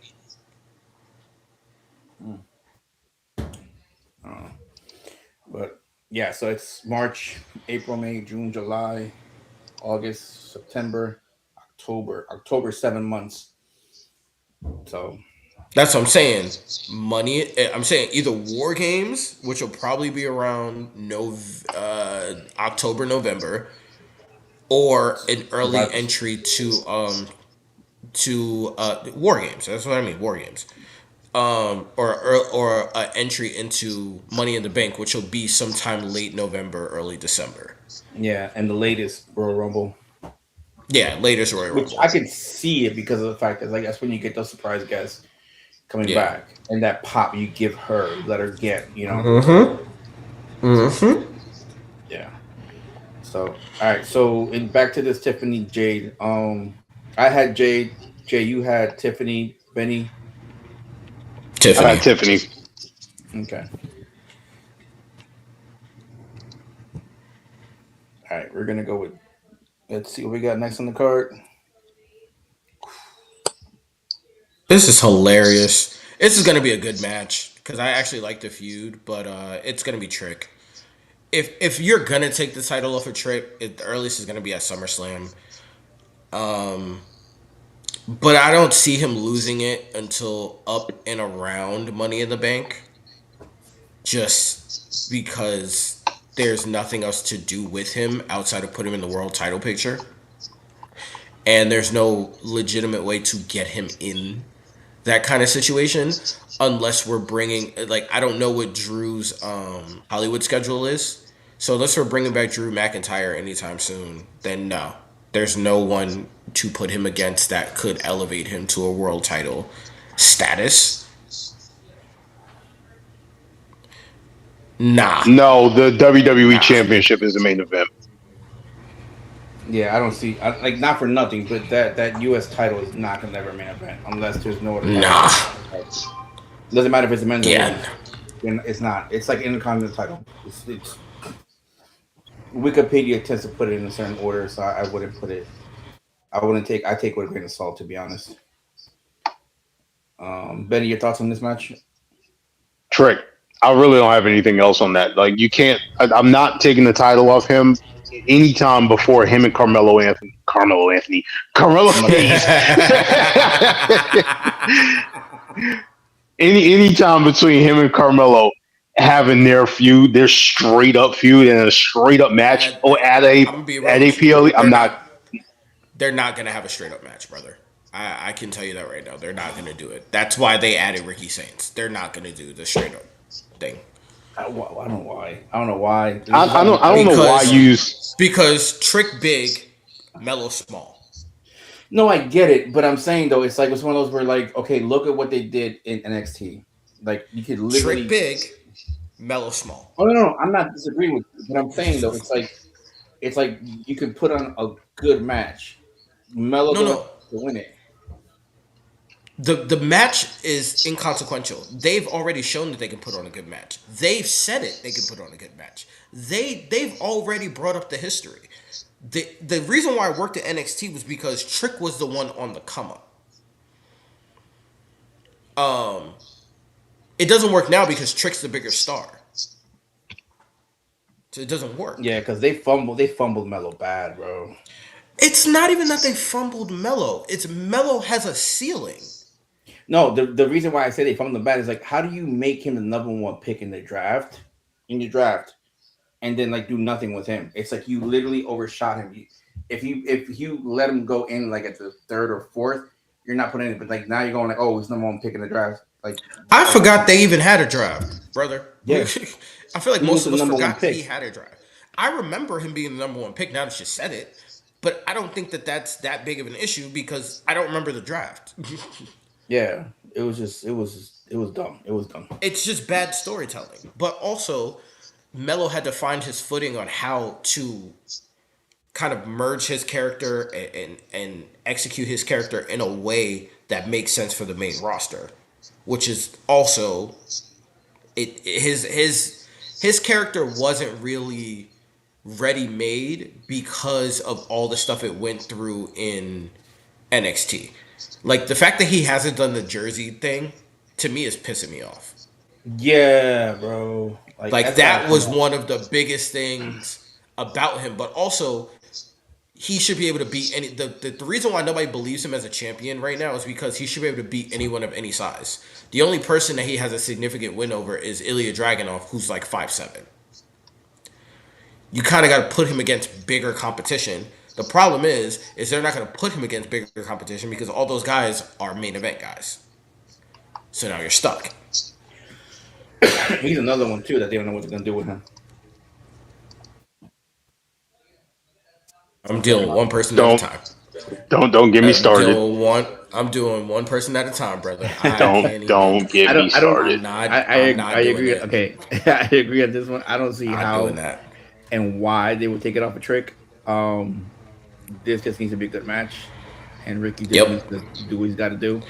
But yeah, so it's March, April, May, June, July, August, September, October. October, 7 months. So That's what I'm saying. I'm saying either War Games, which will probably be around October, November, or an early Survivor. entry to War Games. That's what I mean, War Games. Or an entry into Money in the Bank, which will be sometime late November, early December. Yeah, and the latest Royal Rumble, Yeah, latest Royal which Rumble. I can see it because of the fact that like that's when you get those surprise guests coming Yeah. back and that pop you give her, let her get, yeah. So all right, so in back to this Tiffany Jade. I had Jade. Jay, you had Tiffany, Benny. I Tiffany. had Tiffany. Okay. All right, we're gonna go with. Let's see what we got next on the card. This is hilarious. This is gonna be a good match because I actually like the feud, but it's gonna be Trick. If you're gonna take the title off of Trick, the earliest is gonna be at SummerSlam. But I don't see him losing it until up and around Money in the Bank, just because there's nothing else to do with him outside of put him in the world title picture, and there's no legitimate way to get him in that kind of situation unless we're bringing like I don't know what Drew's Hollywood schedule is. So unless we're bringing back Drew McIntyre anytime soon, then no, there's no one to put him against that could elevate him to a world title status. Nah, No, the WWE Championship is the main event. Yeah, I don't see like not for nothing, but that U.S. title is not gonna ever main event unless there's no other. nah, Doesn't matter if it's a men's or yeah. women's. It's not. It's like Intercontinental title. It's Wikipedia tends to put it in a certain order, so I wouldn't put it. I wouldn't take. I take it with a grain of salt, to be honest. Benny, your thoughts on this match? Trick. I really don't have anything else on that. Like you can't. I'm not taking the title off him anytime before him and Carmelo Hayes. Any time between him and Carmelo having their straight up feud and a straight up match at APL. I'm not. They're not gonna have a straight up match, brother. I can tell you that right now. They're not gonna do it. That's why they added Ricky Saints. They're not gonna do the straight up thing. I don't know why. I don't know why. I don't know why you. Because Trick big, Mellow small. No, I get it, but I'm saying though, it's one of those where like, okay, look at what they did in NXT. Like you could literally Trick big, Mellow small. Oh no, I'm not disagreeing with you, but I'm saying though, it's like you could put on a good match. Melo No. to win it. The match is inconsequential. They've already shown that they can put on a good match. They've said it they can put on a good match. They've already brought up the history. The reason why I worked at NXT was because Trick was the one on the come up. It doesn't work now because Trick's the bigger star. So it doesn't work. Yeah, because they fumbled Melo bad, bro. It's not even that they fumbled Melo. It's Melo has a ceiling. No, the reason why I say they fumbled him bad is like, how do you make him the number one pick in your draft, and then like do nothing with him? It's like you literally overshot him. If you let him go in like at the third or fourth, you're not putting it. But like now you're going like, oh, he's number one pick in the draft. Like I forgot they even had a draft, brother. Yeah. I feel like He most was of the us number forgot one pick. he had a draft. I remember him being the number one pick. Now that you said it, but I don't think that that's that big of an issue because I don't remember the draft. yeah, it was dumb. It was dumb. It's just bad storytelling. But also, Melo had to find his footing on how to kind of merge his character and execute his character in a way that makes sense for the main roster, which is also his character wasn't really ready made because of all the stuff it went through in NXT. Like the fact that he hasn't done the jersey thing to me is pissing me off. Yeah, bro. Like that was one of the biggest things about him, but also he should be able to beat any the reason why nobody believes him as a champion right now is because he should be able to beat anyone of any size. The only person that he has a significant win over is Ilya Dragunov, who's like 5'7". You kind of got to put him against bigger competition. The problem is they're not going to put him against bigger competition because all those guys are main event guys. So now you're stuck. He's another one too that they don't know what they're gonna do with him. I'm dealing with one person at a time. Don't get me started. I'm doing one person at a time, brother. Don't get me started. I agree. Okay, I agree on this one. I don't see how doing that and why they would take it off a Trick. This just needs to be a good match, and Ricky just needs to do what he's got to do.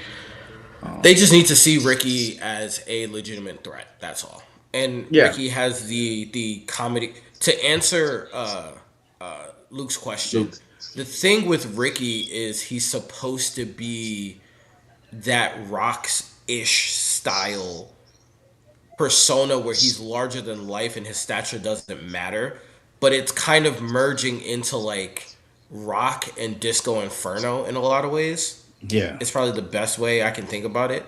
They just need to see Ricky as a legitimate threat. That's all. And Ricky has the comedy to answer Luke's question. The thing with Ricky is he's supposed to be that Rock's-ish style persona where he's larger than life and his stature doesn't matter, but it's kind of merging into like Rock and Disco Inferno in a lot of ways. Yeah. It's probably the best way I can think about it.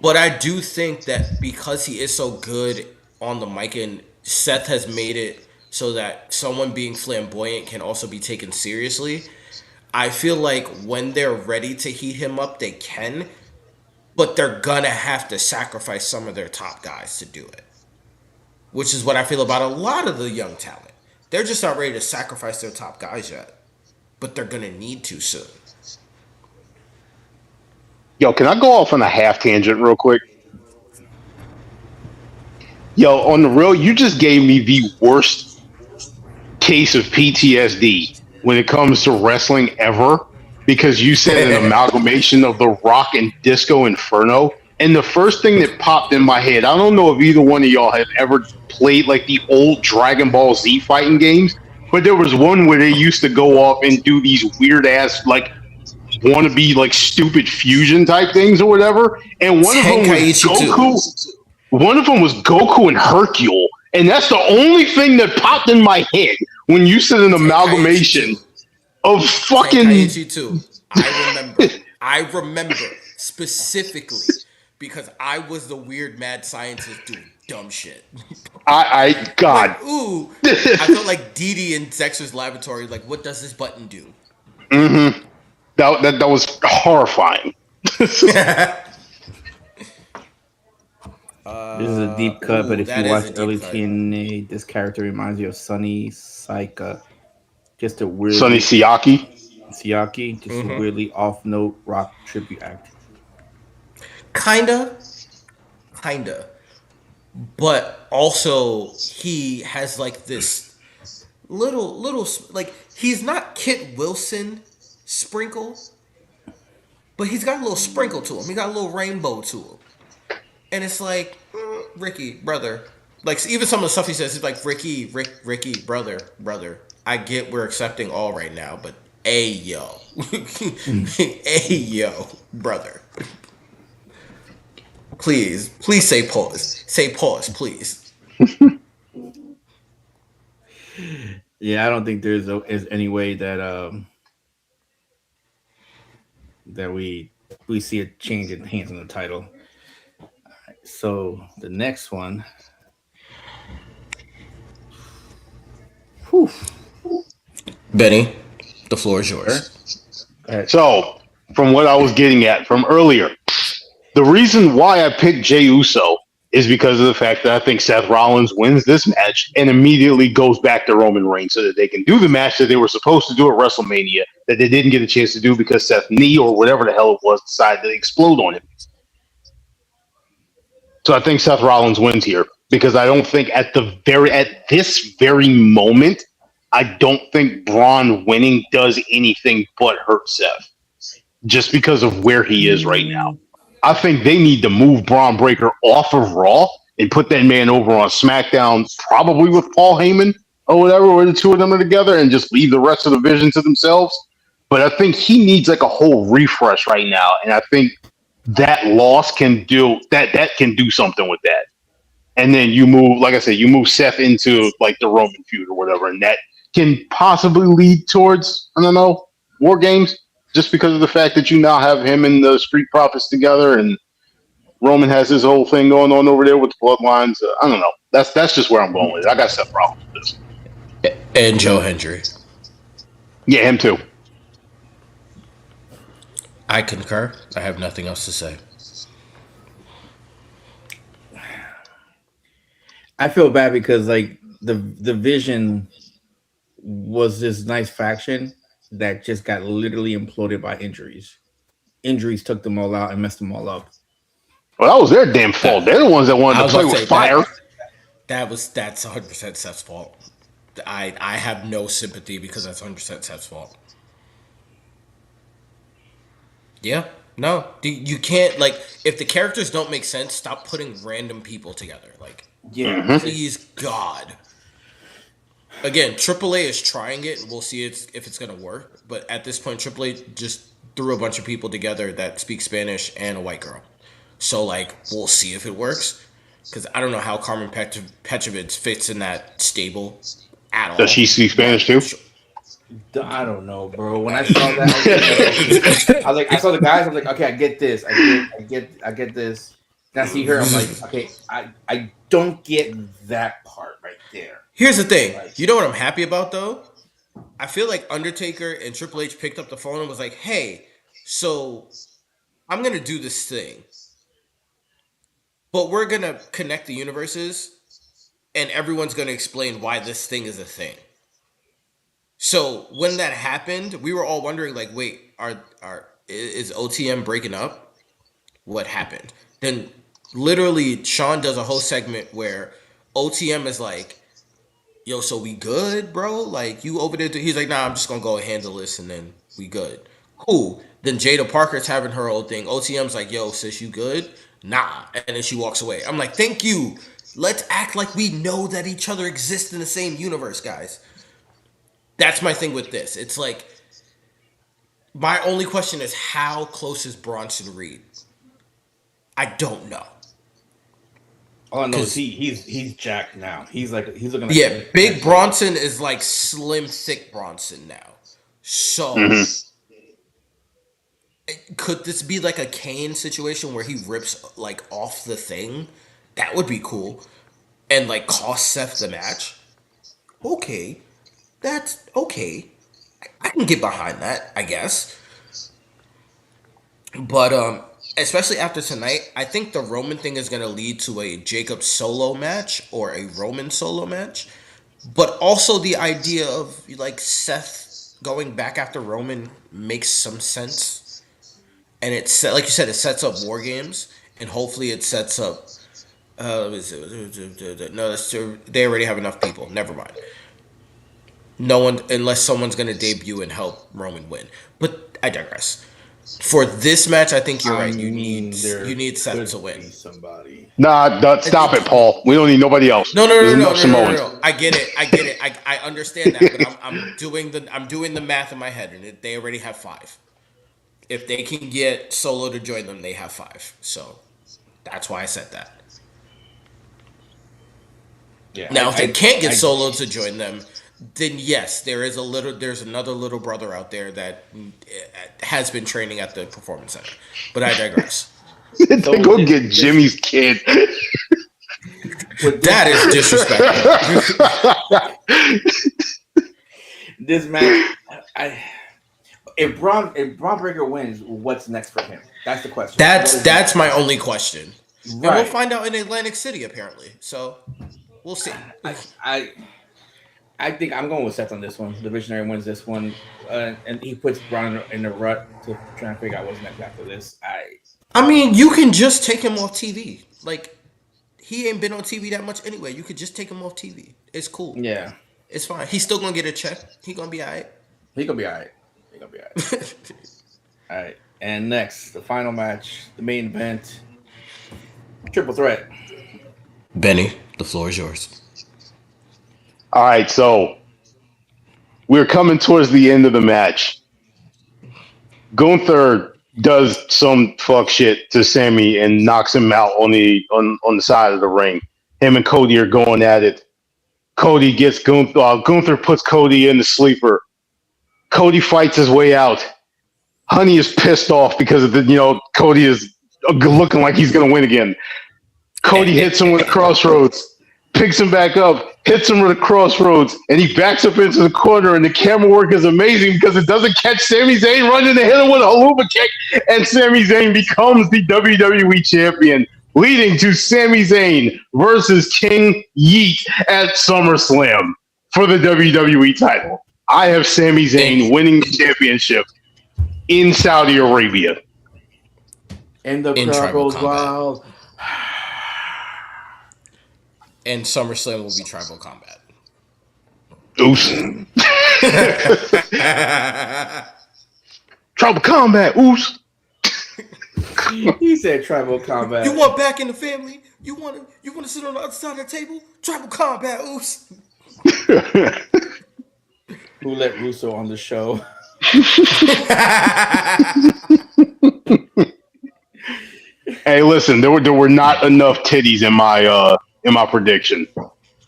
But I do think that because he is so good on the mic and Seth has made it so that someone being flamboyant can also be taken seriously, I feel like when they're ready to heat him up, they can, but they're gonna have to sacrifice some of their top guys to do it. Which is what I feel about a lot of the young talent. They're just not ready to sacrifice their top guys yet, but they're gonna need to soon. Yo, can I go off on a half tangent real quick? Yo, on the real, you just gave me the worst case of PTSD when it comes to wrestling ever because you said an amalgamation of The Rock and Disco Inferno. And the first thing that popped in my head, I don't know if either one of y'all have ever played like the old Dragon Ball Z fighting games, but there was one where they used to go off and do these weird ass, like, wannabe, like, stupid fusion type things or whatever. And one of them was Tenkaichi Goku. One of them was Goku and Hercule, and that's the only thing that popped in my head when you said an amalgamation of fucking. Tenkaichi 2. I remember specifically because I was the weird mad scientist doing dumb shit. God, Like, ooh, I felt like Dee Dee in Dexter's Laboratory. Like, what does this button do? that was horrifying. This is a deep cut, but if that you is watch a deep early cut. TNA, this character reminds you of Sonny Saika. Just a weird Sonny Siaki. Siaki, just a weirdly off-note rock tribute act. Kinda. But also, he has like this little, like, he's not Kit Wilson sprinkle, but he's got a little sprinkle to him. He got a little rainbow to him. And it's like, Ricky, brother. Like, even some of the stuff he says, he's like, Ricky, brother. I get we're accepting all right now, but hey, yo. Hey, yo, brother. Please say pause. Say pause, please. Yeah, I don't think is any way that that we see a change in hands on the title. So the next one. Whew. Benny, the floor is yours. So, from what I was getting at from earlier, the reason why I picked Jey Uso is because of the fact that I think Seth Rollins wins this match and immediately goes back to Roman Reigns so that they can do the match that they were supposed to do at WrestleMania that they didn't get a chance to do because Seth's knee or whatever the hell it was decided to explode on him. So I think Seth Rollins wins here because I don't think at this very moment, I don't think Braun winning does anything but hurt Seth just because of where he is right now. I think they need to move Braun Breaker off of Raw and put that man over on SmackDown, probably with Paul Heyman or whatever, where the two of them are together, and just leave the rest of the division to themselves. But I think he needs like a whole refresh right now, and I think that loss can do that can do something with that. And then you move, like I said, you move Seth into like the Roman feud or whatever, and that can possibly lead towards, I don't know, War Games, just because of the fact that you now have him and the Street Profits together, and Roman has his whole thing going on over there with the bloodlines. I don't know. That's just where I'm going with it. I got Seth Rollins with this. And Joe Hendry. Yeah, him too. I concur. I have nothing else to say. I feel bad because like the Vision was this nice faction that just got literally imploded by injuries. Injuries took them all out and messed them all up. Well, that was their damn fault. They're the ones that wanted to play with fire. That's 100% Seth's fault. I have no sympathy because that's 100% Seth's fault. Yeah, no, you can't, like, if the characters don't make sense, stop putting random people together. Like, Yeah, please, God. Again, AAA is trying it, and we'll see if it's gonna work. But at this point, AAA just threw a bunch of people together that speak Spanish and a white girl. So like we'll see if it works. Because I don't know how Carmen Petrovic fits in that stable at all. Does she speak Spanish too? I don't know, bro. When I saw that, I saw the guys. I was like, okay, I get this. I get this. Then I see her. I'm like, okay, I don't get that part right there. Here's the thing. You know what I'm happy about though? I feel like Undertaker and Triple H picked up the phone and was like, hey, so I'm gonna do this thing. But we're gonna connect the universes and everyone's gonna explain why this thing is a thing. So when that happened, we were all wondering, like, wait, is OTM breaking up? What happened? Then literally Sean does a whole segment where OTM is like, yo, so we good, bro? Like, you over there? He's like, nah, I'm just gonna go and handle this, and then we good. Cool. Then Jada Parker's having her old thing. OTM's like, yo, sis, you good? Nah. And then she walks away. I'm like, thank you. Let's act like we know that each other exists in the same universe, guys. That's my thing with this. It's like, my only question is, how close is Bronson Reed? I don't know. All I know is he's jacked now. He's looking like Big Bronson is like slim, thick Bronson now. So could this be like a Kane situation where he rips like off the thing? That would be cool. And like cost Seth the match. Okay. That's okay. I can get behind that, I guess. But especially after tonight, I think the Roman thing is going to lead to a Jacob solo match or a Roman solo match. But also the idea of like Seth going back after Roman makes some sense. And it's like you said, it sets up War Games, and hopefully it sets up. No, they already have enough people. Never mind. No one, unless someone's going to debut and help Roman win. But I digress. For this match, I think you're right. You need Seth to win. Somebody. Nah, stop it, Paul. We don't need nobody else. No. I get it. I understand that, but I'm doing the math in my head, and they already have 5. If they can get Solo to join them, they have 5. So that's why I said that. Yeah. Now, if they can't get Solo to join them, then yes, there's another little brother out there that has been training at the Performance Center. But I digress. They go get Jimmy's kid. That is disrespectful. This match, if Braun Breaker wins, what's next for him? That's the question. That's my only question. Right. And we'll find out in Atlantic City, apparently. So we'll see. I think I'm going with Seth on this one. The Visionary wins this one, and he puts Braun in the rut to try and figure out what's next after this. I mean, you can just take him off TV. Like, he ain't been on TV that much anyway. You could just take him off TV. It's cool. Yeah. It's fine. He's still going to get a check. He going to be all right. He going to be all right. All right. And next, the final match, the main event, triple threat. Benny, the floor is yours. All right, so we're coming towards the end of the match. Gunther does some fuck shit to Sammy and knocks him out on the side of the ring. Him and Cody are going at it. Cody gets Gunther. Gunther puts Cody in the sleeper. Cody fights his way out. Honey is pissed off because Cody is looking like he's gonna win again. Cody hits him with a crossroads, picks him back up, hits him with a crossroads, and he backs up into the corner. And the camera work is amazing because it doesn't catch Sami Zayn running to hit him with a haluva kick, and Sami Zayn becomes the WWE champion, leading to Sami Zayn versus King Yeet at SummerSlam for the WWE title. I have Sami Zayn winning the championship in Saudi Arabia. And the crowd goes wild. And SummerSlam will be Tribal Combat. Oops. Tribal Combat. Oops. He said Tribal Combat. You want back in the family? You want to sit on the other side of the table? Tribal Combat. Oops. Who let Russo on the show? Hey, listen, there were not enough titties in my prediction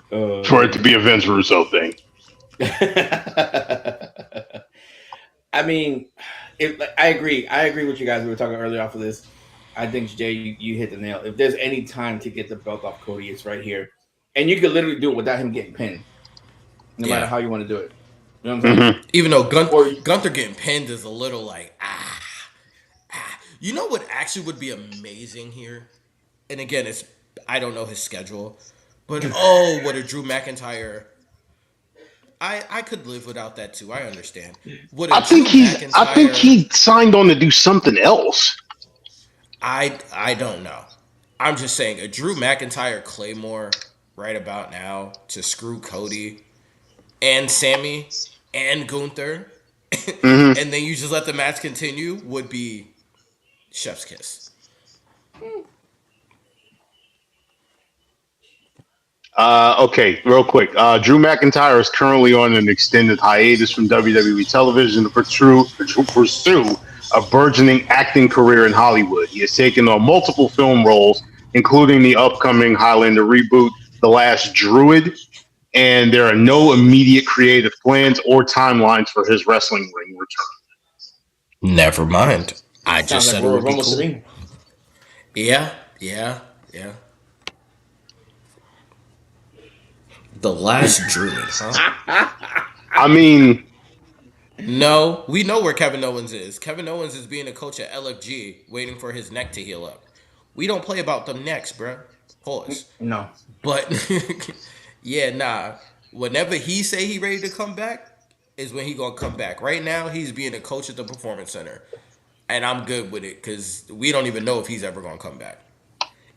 for it to be a Vince Russo thing. I mean, I agree. I agree with you guys. We were talking earlier off of this. I think Jay, you hit the nail. If there's any time to get the belt off Cody, it's right here, and you could literally do it without him getting pinned, no matter how you want to do it. You know what I'm saying? Mhm. Even though Gunther getting pinned is a little like You know what actually would be amazing here? And again, I don't know his schedule, but what a Drew McIntyre. I could live without that too. I understand. What a I think Drew I think he signed on to do something else. I don't know. I'm just saying a Drew McIntyre Claymore right about now to screw Cody and Sammy and Gunther, Mhm. and then you just let the match continue would be chef's kiss. Okay, real quick. Drew McIntyre is currently on an extended hiatus from WWE television to pursue a burgeoning acting career in Hollywood. He has taken on multiple film roles, including the upcoming Highlander reboot, The Last Druid, and there are no immediate creative plans or timelines for his wrestling ring return. Never mind. I Sounds just like said it Royal would be Rumble to cool. me. Yeah. The Last Druid, huh? I mean, No, we know where Kevin Owens is. Kevin Owens is being a coach at LFG, waiting for his neck to heal up. We don't play about them necks, bruh. Pause. No. But yeah, nah. Whenever he say he ready to come back, is when he gonna come back. Right now, he's being a coach at the Performance Center, and I'm good with it because we don't even know if he's ever gonna come back.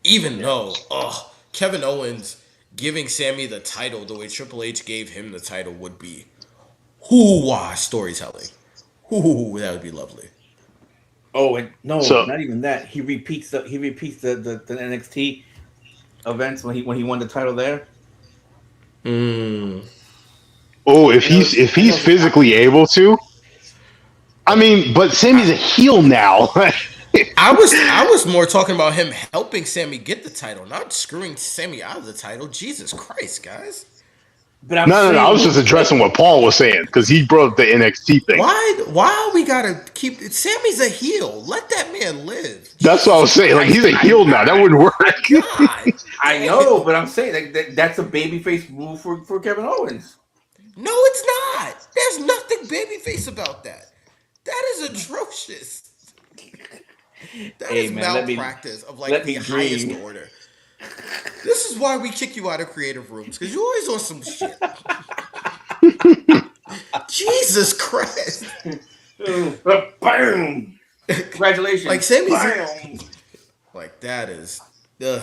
Even though, Kevin Owens giving Sammy the title the way Triple H gave him the title would be hoo-wah storytelling. Ooh, that would be lovely. Oh, and no, So- not even that. He repeats the NXT events when he won the title there. oh, if he's physically able to, I mean, but Sammy's a heel now. I was more talking about him helping Sammy get the title, not screwing Sammy out of the title. Jesus Christ, guys. But I'm No. saying, I was just addressing what Paul was saying because he brought up the NXT thing. Why we gotta keep Sammy's a heel? Let that man live. That's what I was saying. Like he's a heel now. That wouldn't work. God. I know, but I'm saying that's a babyface move for Kevin Owens. No, it's not. There's nothing babyface about that. That is atrocious. That is malpractice of like let the me highest dream. order. This is why we kick you out of creative rooms because you're always on some shit. Jesus Christ! Boom! Congratulations! Like Sammy's Bam! like that is. Ugh.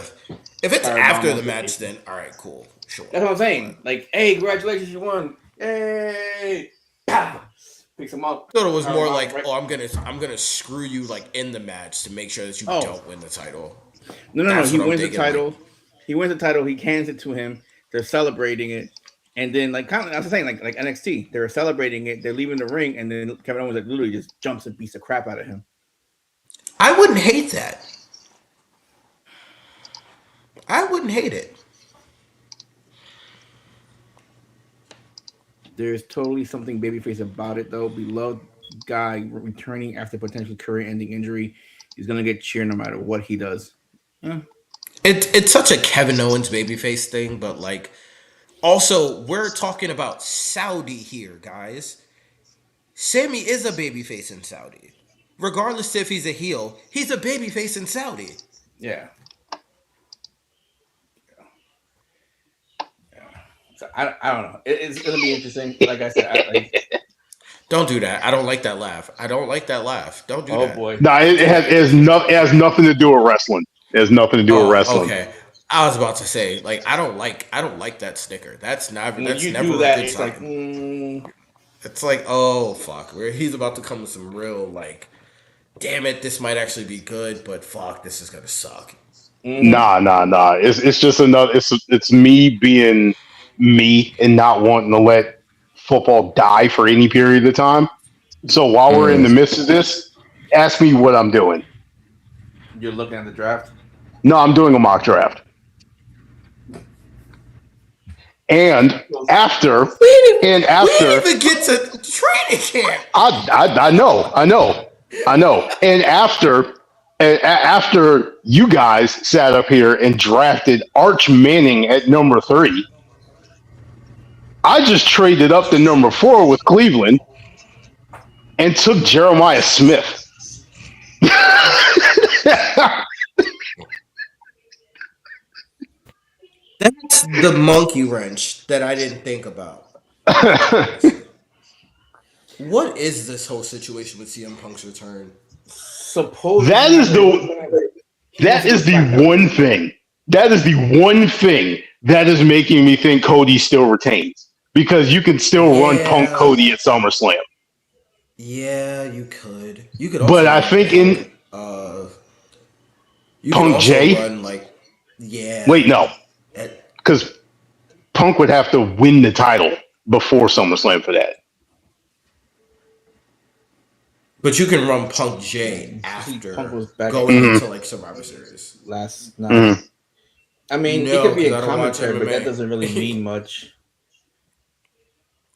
If it's Sorry, after Mama. the match, then all right, cool, sure. That's what I'm saying. Like, hey, congratulations, you won! Hey! Pow! Picks him up. I thought it was more Mama, like, right- I'm gonna screw you like in the match to make sure that you Oh. don't win the title. No. That's He what I'm wins the thinking, title. He wins the title. He hands it to him. They're celebrating it, and then like kind of, I was saying like NXT, they were celebrating it. They're leaving the ring, and then Kevin Owens like literally just jumps and beats the crap out of him. I wouldn't hate that. I wouldn't hate it. There's totally something babyface about it, though. Beloved guy returning after potential career-ending injury. He's gonna get cheered no matter what he does. It's such a Kevin Owens babyface thing, but like, also we're talking about Saudi here, guys. Sammy is a babyface in Saudi. Regardless if he's a heel, he's a babyface in Saudi. Yeah. So I don't know. It's gonna be interesting. Like I said, Don't do that. I don't like that laugh. I don't like that laugh. Don't do oh that. boy. No, it has nothing to do with wrestling. It has nothing to do with wrestling. Okay. I was about to say, like, I don't like that snicker. That's never. When That's you never do a that, good it's sign. like, It's like, oh fuck, where he's about to come with some real like, damn it, this might actually be good, but fuck, this is gonna suck. Nah. It's just another. It's me being me and not wanting to let football die for any period of time. So while we're in the midst of this, ask me what I'm doing. You're looking at the draft. No, I'm doing a mock draft. And after, We didn't after, even get to training camp. I know. And after you guys sat up here and drafted Arch Manning at number 3, I just traded up to number 4 with Cleveland and took Jeremiah Smith. That's the monkey wrench that I didn't think about. What is this whole situation with CM Punk's return? Supposedly, That is the one thing. That is the one thing that is making me think Cody still retains, because you can still run Punk Cody at SummerSlam. Yeah, you could. You could. But I think in you Punk could also Jay. run Wait, no, because Punk would have to win the title before SummerSlam for that. But you can run Punk J after Punk was back going into like Survivor Series. last night. I mean, No, it could be 'cause a I don't watch commentary, but MMA. that doesn't really mean much.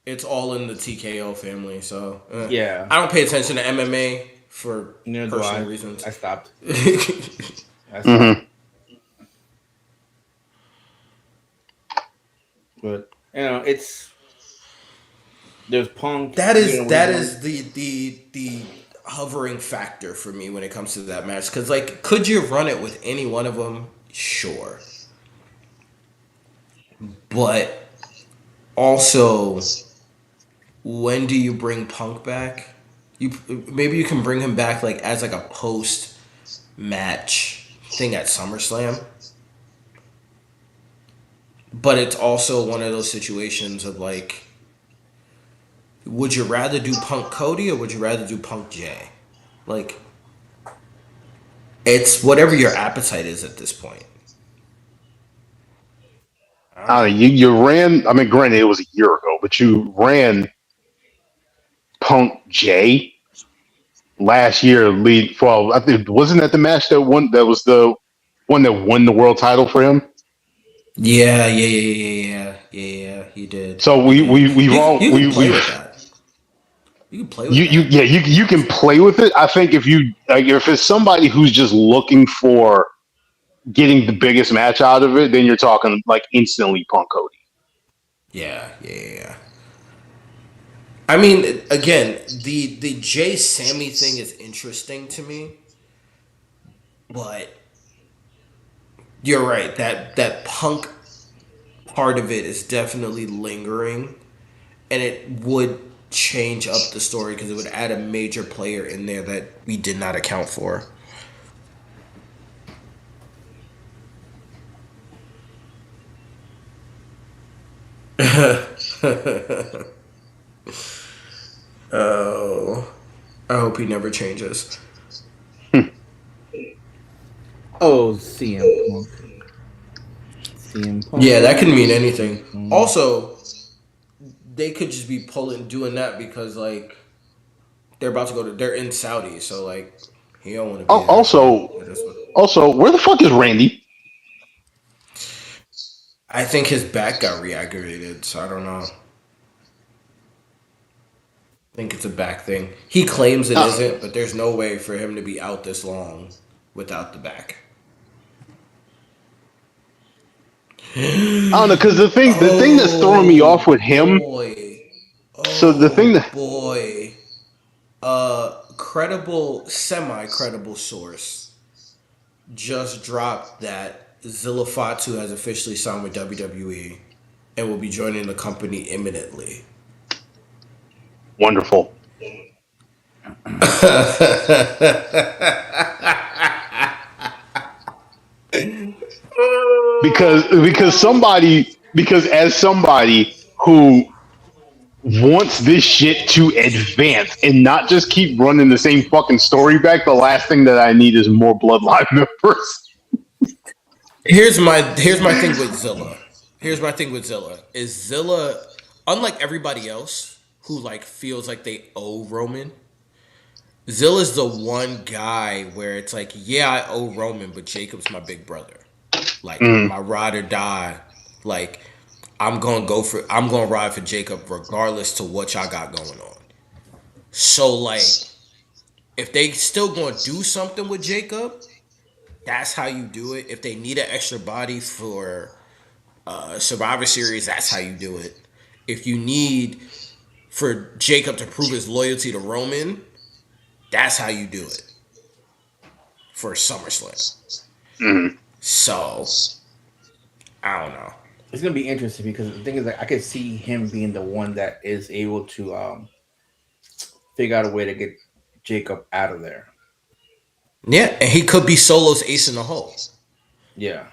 It's all in the TKO family, so Yeah. I don't pay attention to MMA for Neither do personal I. reasons. I stopped. Mhm. But there's Punk. That is the hovering factor for me when it comes to that match. Because could you run it with any one of them? Sure, but also, when do you bring Punk back? Maybe you can bring him back as a post match thing at SummerSlam. But it's also one of those situations of would you rather do Punk Cody or would you rather do Punk Jay? It's whatever your appetite is at this point. You ran. I mean, granted, it was a year ago, but you ran Punk J last year. I think wasn't that the match that won? That was the one that won the world title for him. Yeah. He did. So You can play with that. You can play with that. You can play with it. I think if it's somebody who's just looking for getting the biggest match out of it, then you're talking instantly Punk Cody. Yeah. I mean, again, the Jay Sammy thing is interesting to me, but you're right. That Punk part of it is definitely lingering, and it would change up the story because it would add a major player in there that we did not account for. Oh, I hope he never changes. Oh, CM Punk. CM Punk. Yeah, that can mean anything. Also, they could just be doing that because they're about to they're in Saudi, so he don't want to be there. Also, where the fuck is Randy? I think his back got re-aggravated, so I don't know. I think it's a back thing. He claims it isn't, but there's no way for him to be out this long without the back. I don't know, because the thing that's throwing me off with him. Credible, semi-credible source just dropped that Zilla Fatu has officially signed with WWE and will be joining the company imminently. Wonderful. because as somebody who wants this shit to advance and not just keep running the same fucking story back, the last thing that I need is more Bloodline members. Here's my thing with Zilla. Is Zilla, unlike everybody else who feels like they owe Roman, Zilla's the one guy where it's like, yeah, I owe Roman, but Jacob's my big brother. Like Mhm. my ride or die. Like I'm gonna ride for Jacob regardless to what y'all got going on. So like if they still gonna do something with Jacob, that's how you do it. If they need an extra body for Survivor Series, that's how you do it. If you need for Jacob to prove his loyalty to Roman, that's how you do it for SummerSlam. Mhm. So I don't know. It's gonna be interesting because the thing is that I could see him being the one that is able to figure out a way to get Jacob out of there. Yeah, and he could be Solo's ace in the hole. Yeah.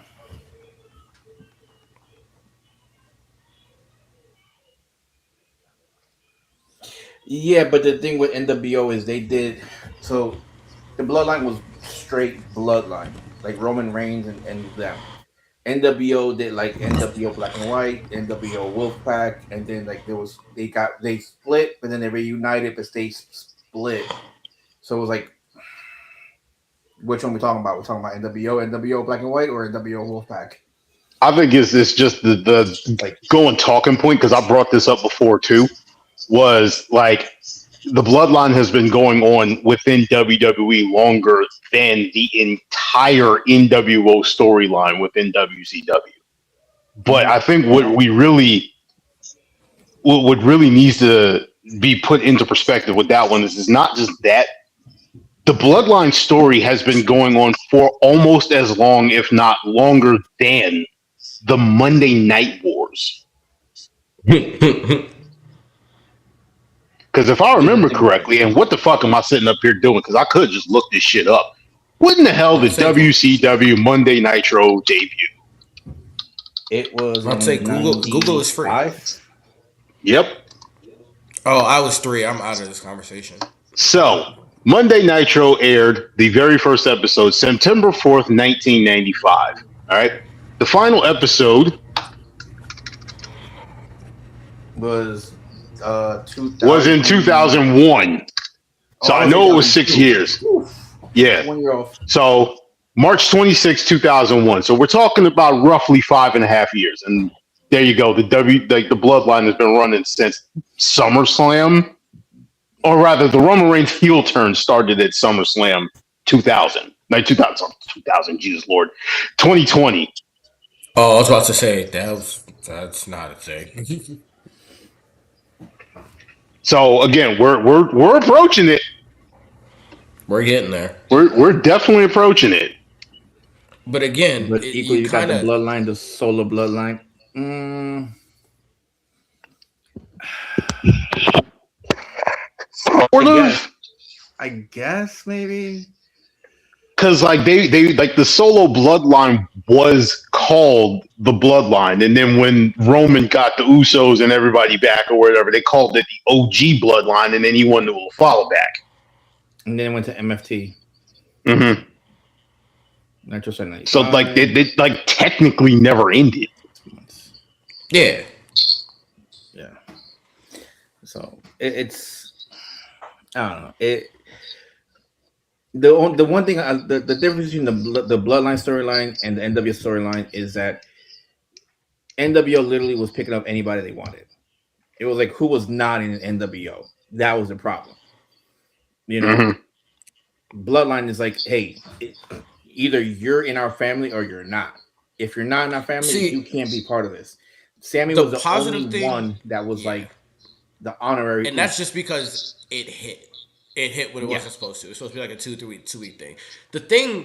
Yeah, but the thing with NWO is they did so the bloodline was straight bloodline, like Roman Reigns and them. NWO did like NWO Black and White, NWO Wolfpack, and then like they split, but then they reunited, but they split. So it was like, which one we talking about? We're talking about NWO Black and White, or NWO Wolfpack. I think it's just the Like, going talking point because I brought this up before too. Was like the bloodline has been going on within WWE longer than the entire NWO storyline within WCW. But I think what really needs to be put into perspective with that one is not just that the bloodline story has been going on for almost as long, if not longer, than the Monday Night Wars. Because if I remember correctly, and what the fuck am I sitting up here doing? Because I could just look this shit up. When the hell did WCW Monday Nitro debut? it was I'll say in Google is free. 95? Yep. Oh, I was 3. I'm out of this conversation. So, Monday Nitro aired the very first episode, September 4th, 1995. All right. The final episode Was 2000, was in 2001. So I know it was 6 years. Oof, Yeah. 1 year off. So March 26, 2001. So we're talking about roughly 5.5 years. And there you go. The bloodline has been running since SummerSlam. Or rather, the Roman Reigns heel turn started at SummerSlam 2000. Like 2000, Jesus Lord. 2020. Oh, I was about to say that's not a thing. So again, we're approaching it. We're getting there. We're definitely approaching it. But again, But equally, you got kind the of bloodline, the solo bloodline. Mm, Sort of. I guess maybe. Because like they like the solo bloodline was called the bloodline, and then when Roman got the Usos and everybody back or whatever, they called it the OG bloodline, and then he wanted to follow back. And then went to MFT. Mm-hmm. Nitro 95. So like they like technically never ended. 6 months. yeah. Yeah. So it's I don't know. The one thing the difference between the bloodline storyline and the NWO storyline is that NWO literally was picking up anybody they wanted. It was like who was not in NWO. That was the problem. You know, bloodline is like, hey, either you're in our family or you're not. If you're not in our family, See, you can't be part of this. Sammy the was the positive only thing- one that was yeah. like the honorary, And that's just because it hit. It hit what it Yeah. wasn't supposed to. It's supposed to be like a 2-3 week thing.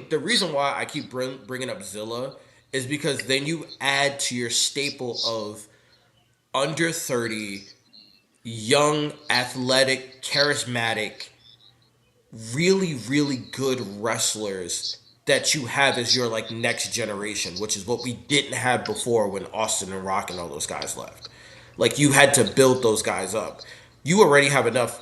The reason why I keep bringing up Zilla is because then you add to your staple of under 30, young, athletic, charismatic, really, really good wrestlers that you have as your like next generation, which is what we didn't have before when Austin and Rock and all those guys left. Like you had to build those guys up. You already have enough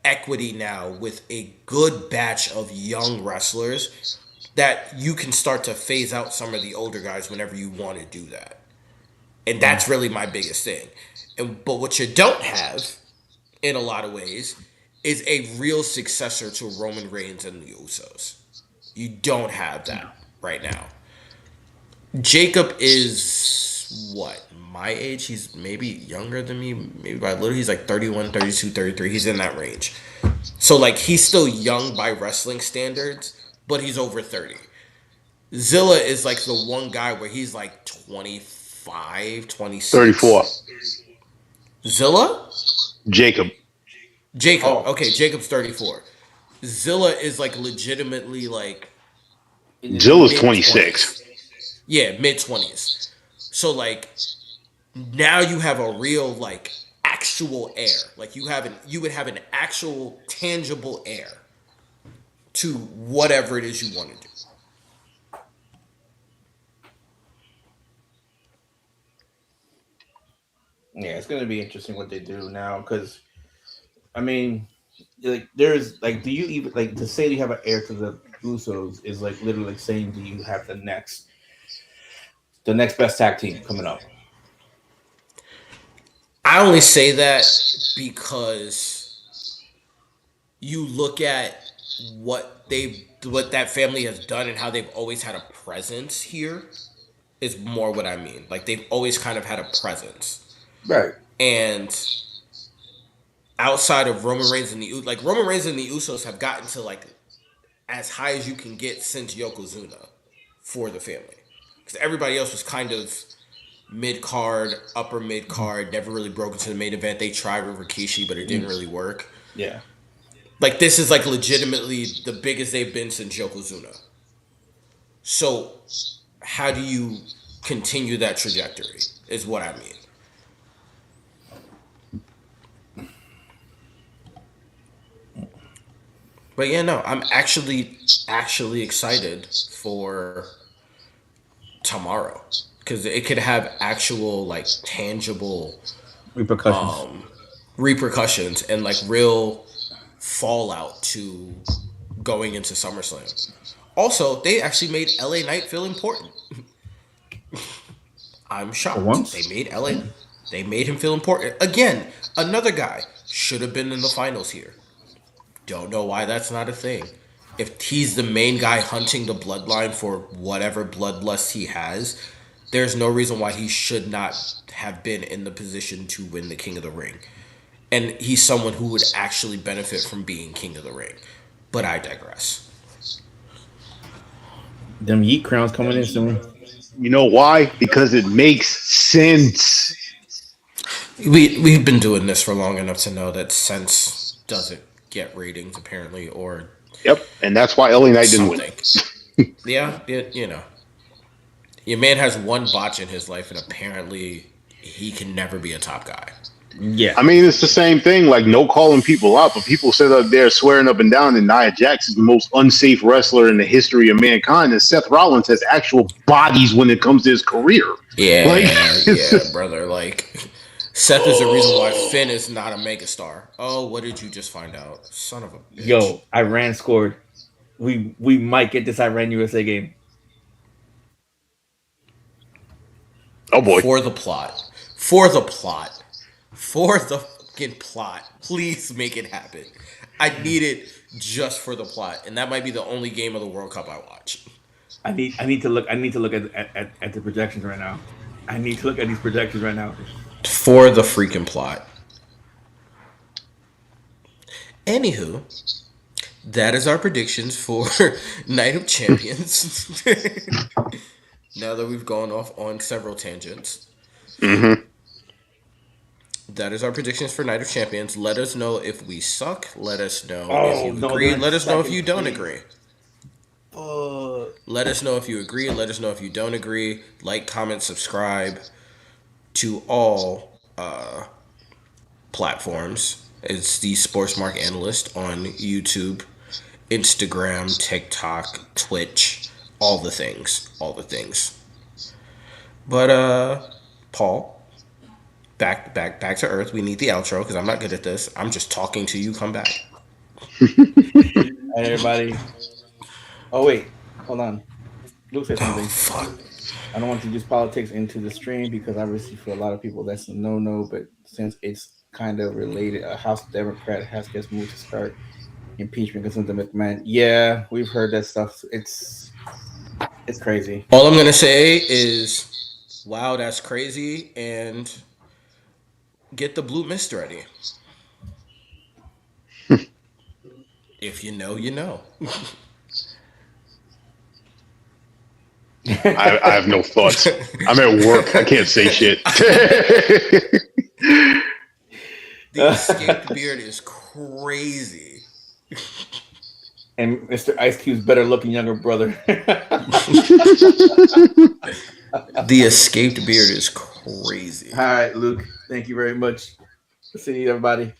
equity now with a good batch of young wrestlers that you can start to phase out some of the older guys whenever you want to do that. And that's really my biggest thing. But what you don't have in a lot of ways is a real successor to Roman Reigns and the Usos. You don't have that right now. Jacob is what? My age? He's maybe younger than me, maybe by a little. He's like 31, 32, 33. He's in that range. So, like, he's still young by wrestling standards, but he's over 30. Zilla is like the one guy where he's like 25, 26. 34. Zilla? Jacob. Jacob. Oh. Okay, Jacob's 34. Zilla is like legitimately like Zilla's mid- 26. yeah, mid 20s. So like now you have a real like actual heir. Like you would have an actual tangible heir to whatever it is you want to do. Yeah, it's gonna be interesting what they do now because, I mean, like there's like, do you even like to say you have an heir to the Usos is like literally saying, do you have the next best tag team coming up? I only say that because you look at what that family has done and how they've always had a presence here is more what I mean. Like they've always kind of had a presence. Right. And outside of Roman Reigns and Roman Reigns and the Usos have gotten to like as high as you can get since Yokozuna for the family. Because everybody else was kind of mid card, upper mid card, never really broke into the main event. They tried with Rikishi, but it didn't really work. Yeah. Like this is like legitimately the biggest they've been since Yokozuna. So how do you continue that trajectory? Is what I mean. But yeah, no, I'm actually excited for tomorrow because it could have actual like tangible Repercussions. repercussions and like real fallout to going into SummerSlam. Also, they actually made LA Knight feel important. I'm shocked. For once? They made him feel important. Again, another guy should have been in the finals here. Don't know why that's not a thing. If he's the main guy hunting the bloodline for whatever bloodlust he has, there's no reason why he should not have been in the position to win the King of the Ring. And he's someone who would actually benefit from being King of the Ring. But I digress. Them Yeet crowns coming in soon. You know why? Because it makes sense. We've been doing this for long enough to know that sense doesn't get ratings apparently, or Yep. And that's why LA Knight didn't win. something. Yeah, you know, your man has one botch in his life, and apparently he can never be a top guy. Yeah. I mean, it's the same thing, like no calling people out, but people sit up there swearing up and down that Nia Jax is the most unsafe wrestler in the history of mankind, and Seth Rollins has actual bodies when it comes to his career. Yeah, Like, yeah, brother. Like Seth is the reason why Finn is not a megastar. Oh, what did you just find out, son of a bitch? Yo, Iran scored. We might get this Iran USA game. Oh boy. For the plot. For the fucking plot. Please make it happen. I need it just for the plot, and that might be the only game of the World Cup I watch. I need to look at the projections right now. I need to look at these projections right now. For the freaking plot. Anywho, that is our predictions for Night of Champions. Now that we've gone off on several tangents. Mm-hmm. That is our predictions for Night of Champions. Let us know if we suck. Let us know Oh, if you no, agree. they're Let us know if second you don't place. agree. Fuck. Let us know if you agree. Let us know if you don't agree. Like, comment, subscribe to all platforms. It's the Sportsmark Analyst on YouTube, Instagram, TikTok, Twitch, all the things. All the things. But, Paul, back to earth. We need the outro because I'm not good at this. I'm just talking to you. Come back. Hey, everybody. Oh wait, hold on. Luke said Oh, something. fuck. I don't want to use politics into the stream because obviously for a lot of people that's a no-no. But since it's kind kind of related. A House Democrat has gets moved to start impeachment because of the McMahon. Yeah, we've heard that stuff. It's crazy. All I'm gonna say is, wow, that's crazy, and get the blue mist ready. If you know, you know. I have no thoughts. I'm at work. I can't say shit. The escaped beard is crazy. And Mr. Ice Cube's better looking younger brother. The escaped beard is crazy. All right, Luke. Thank you very much. See you, everybody.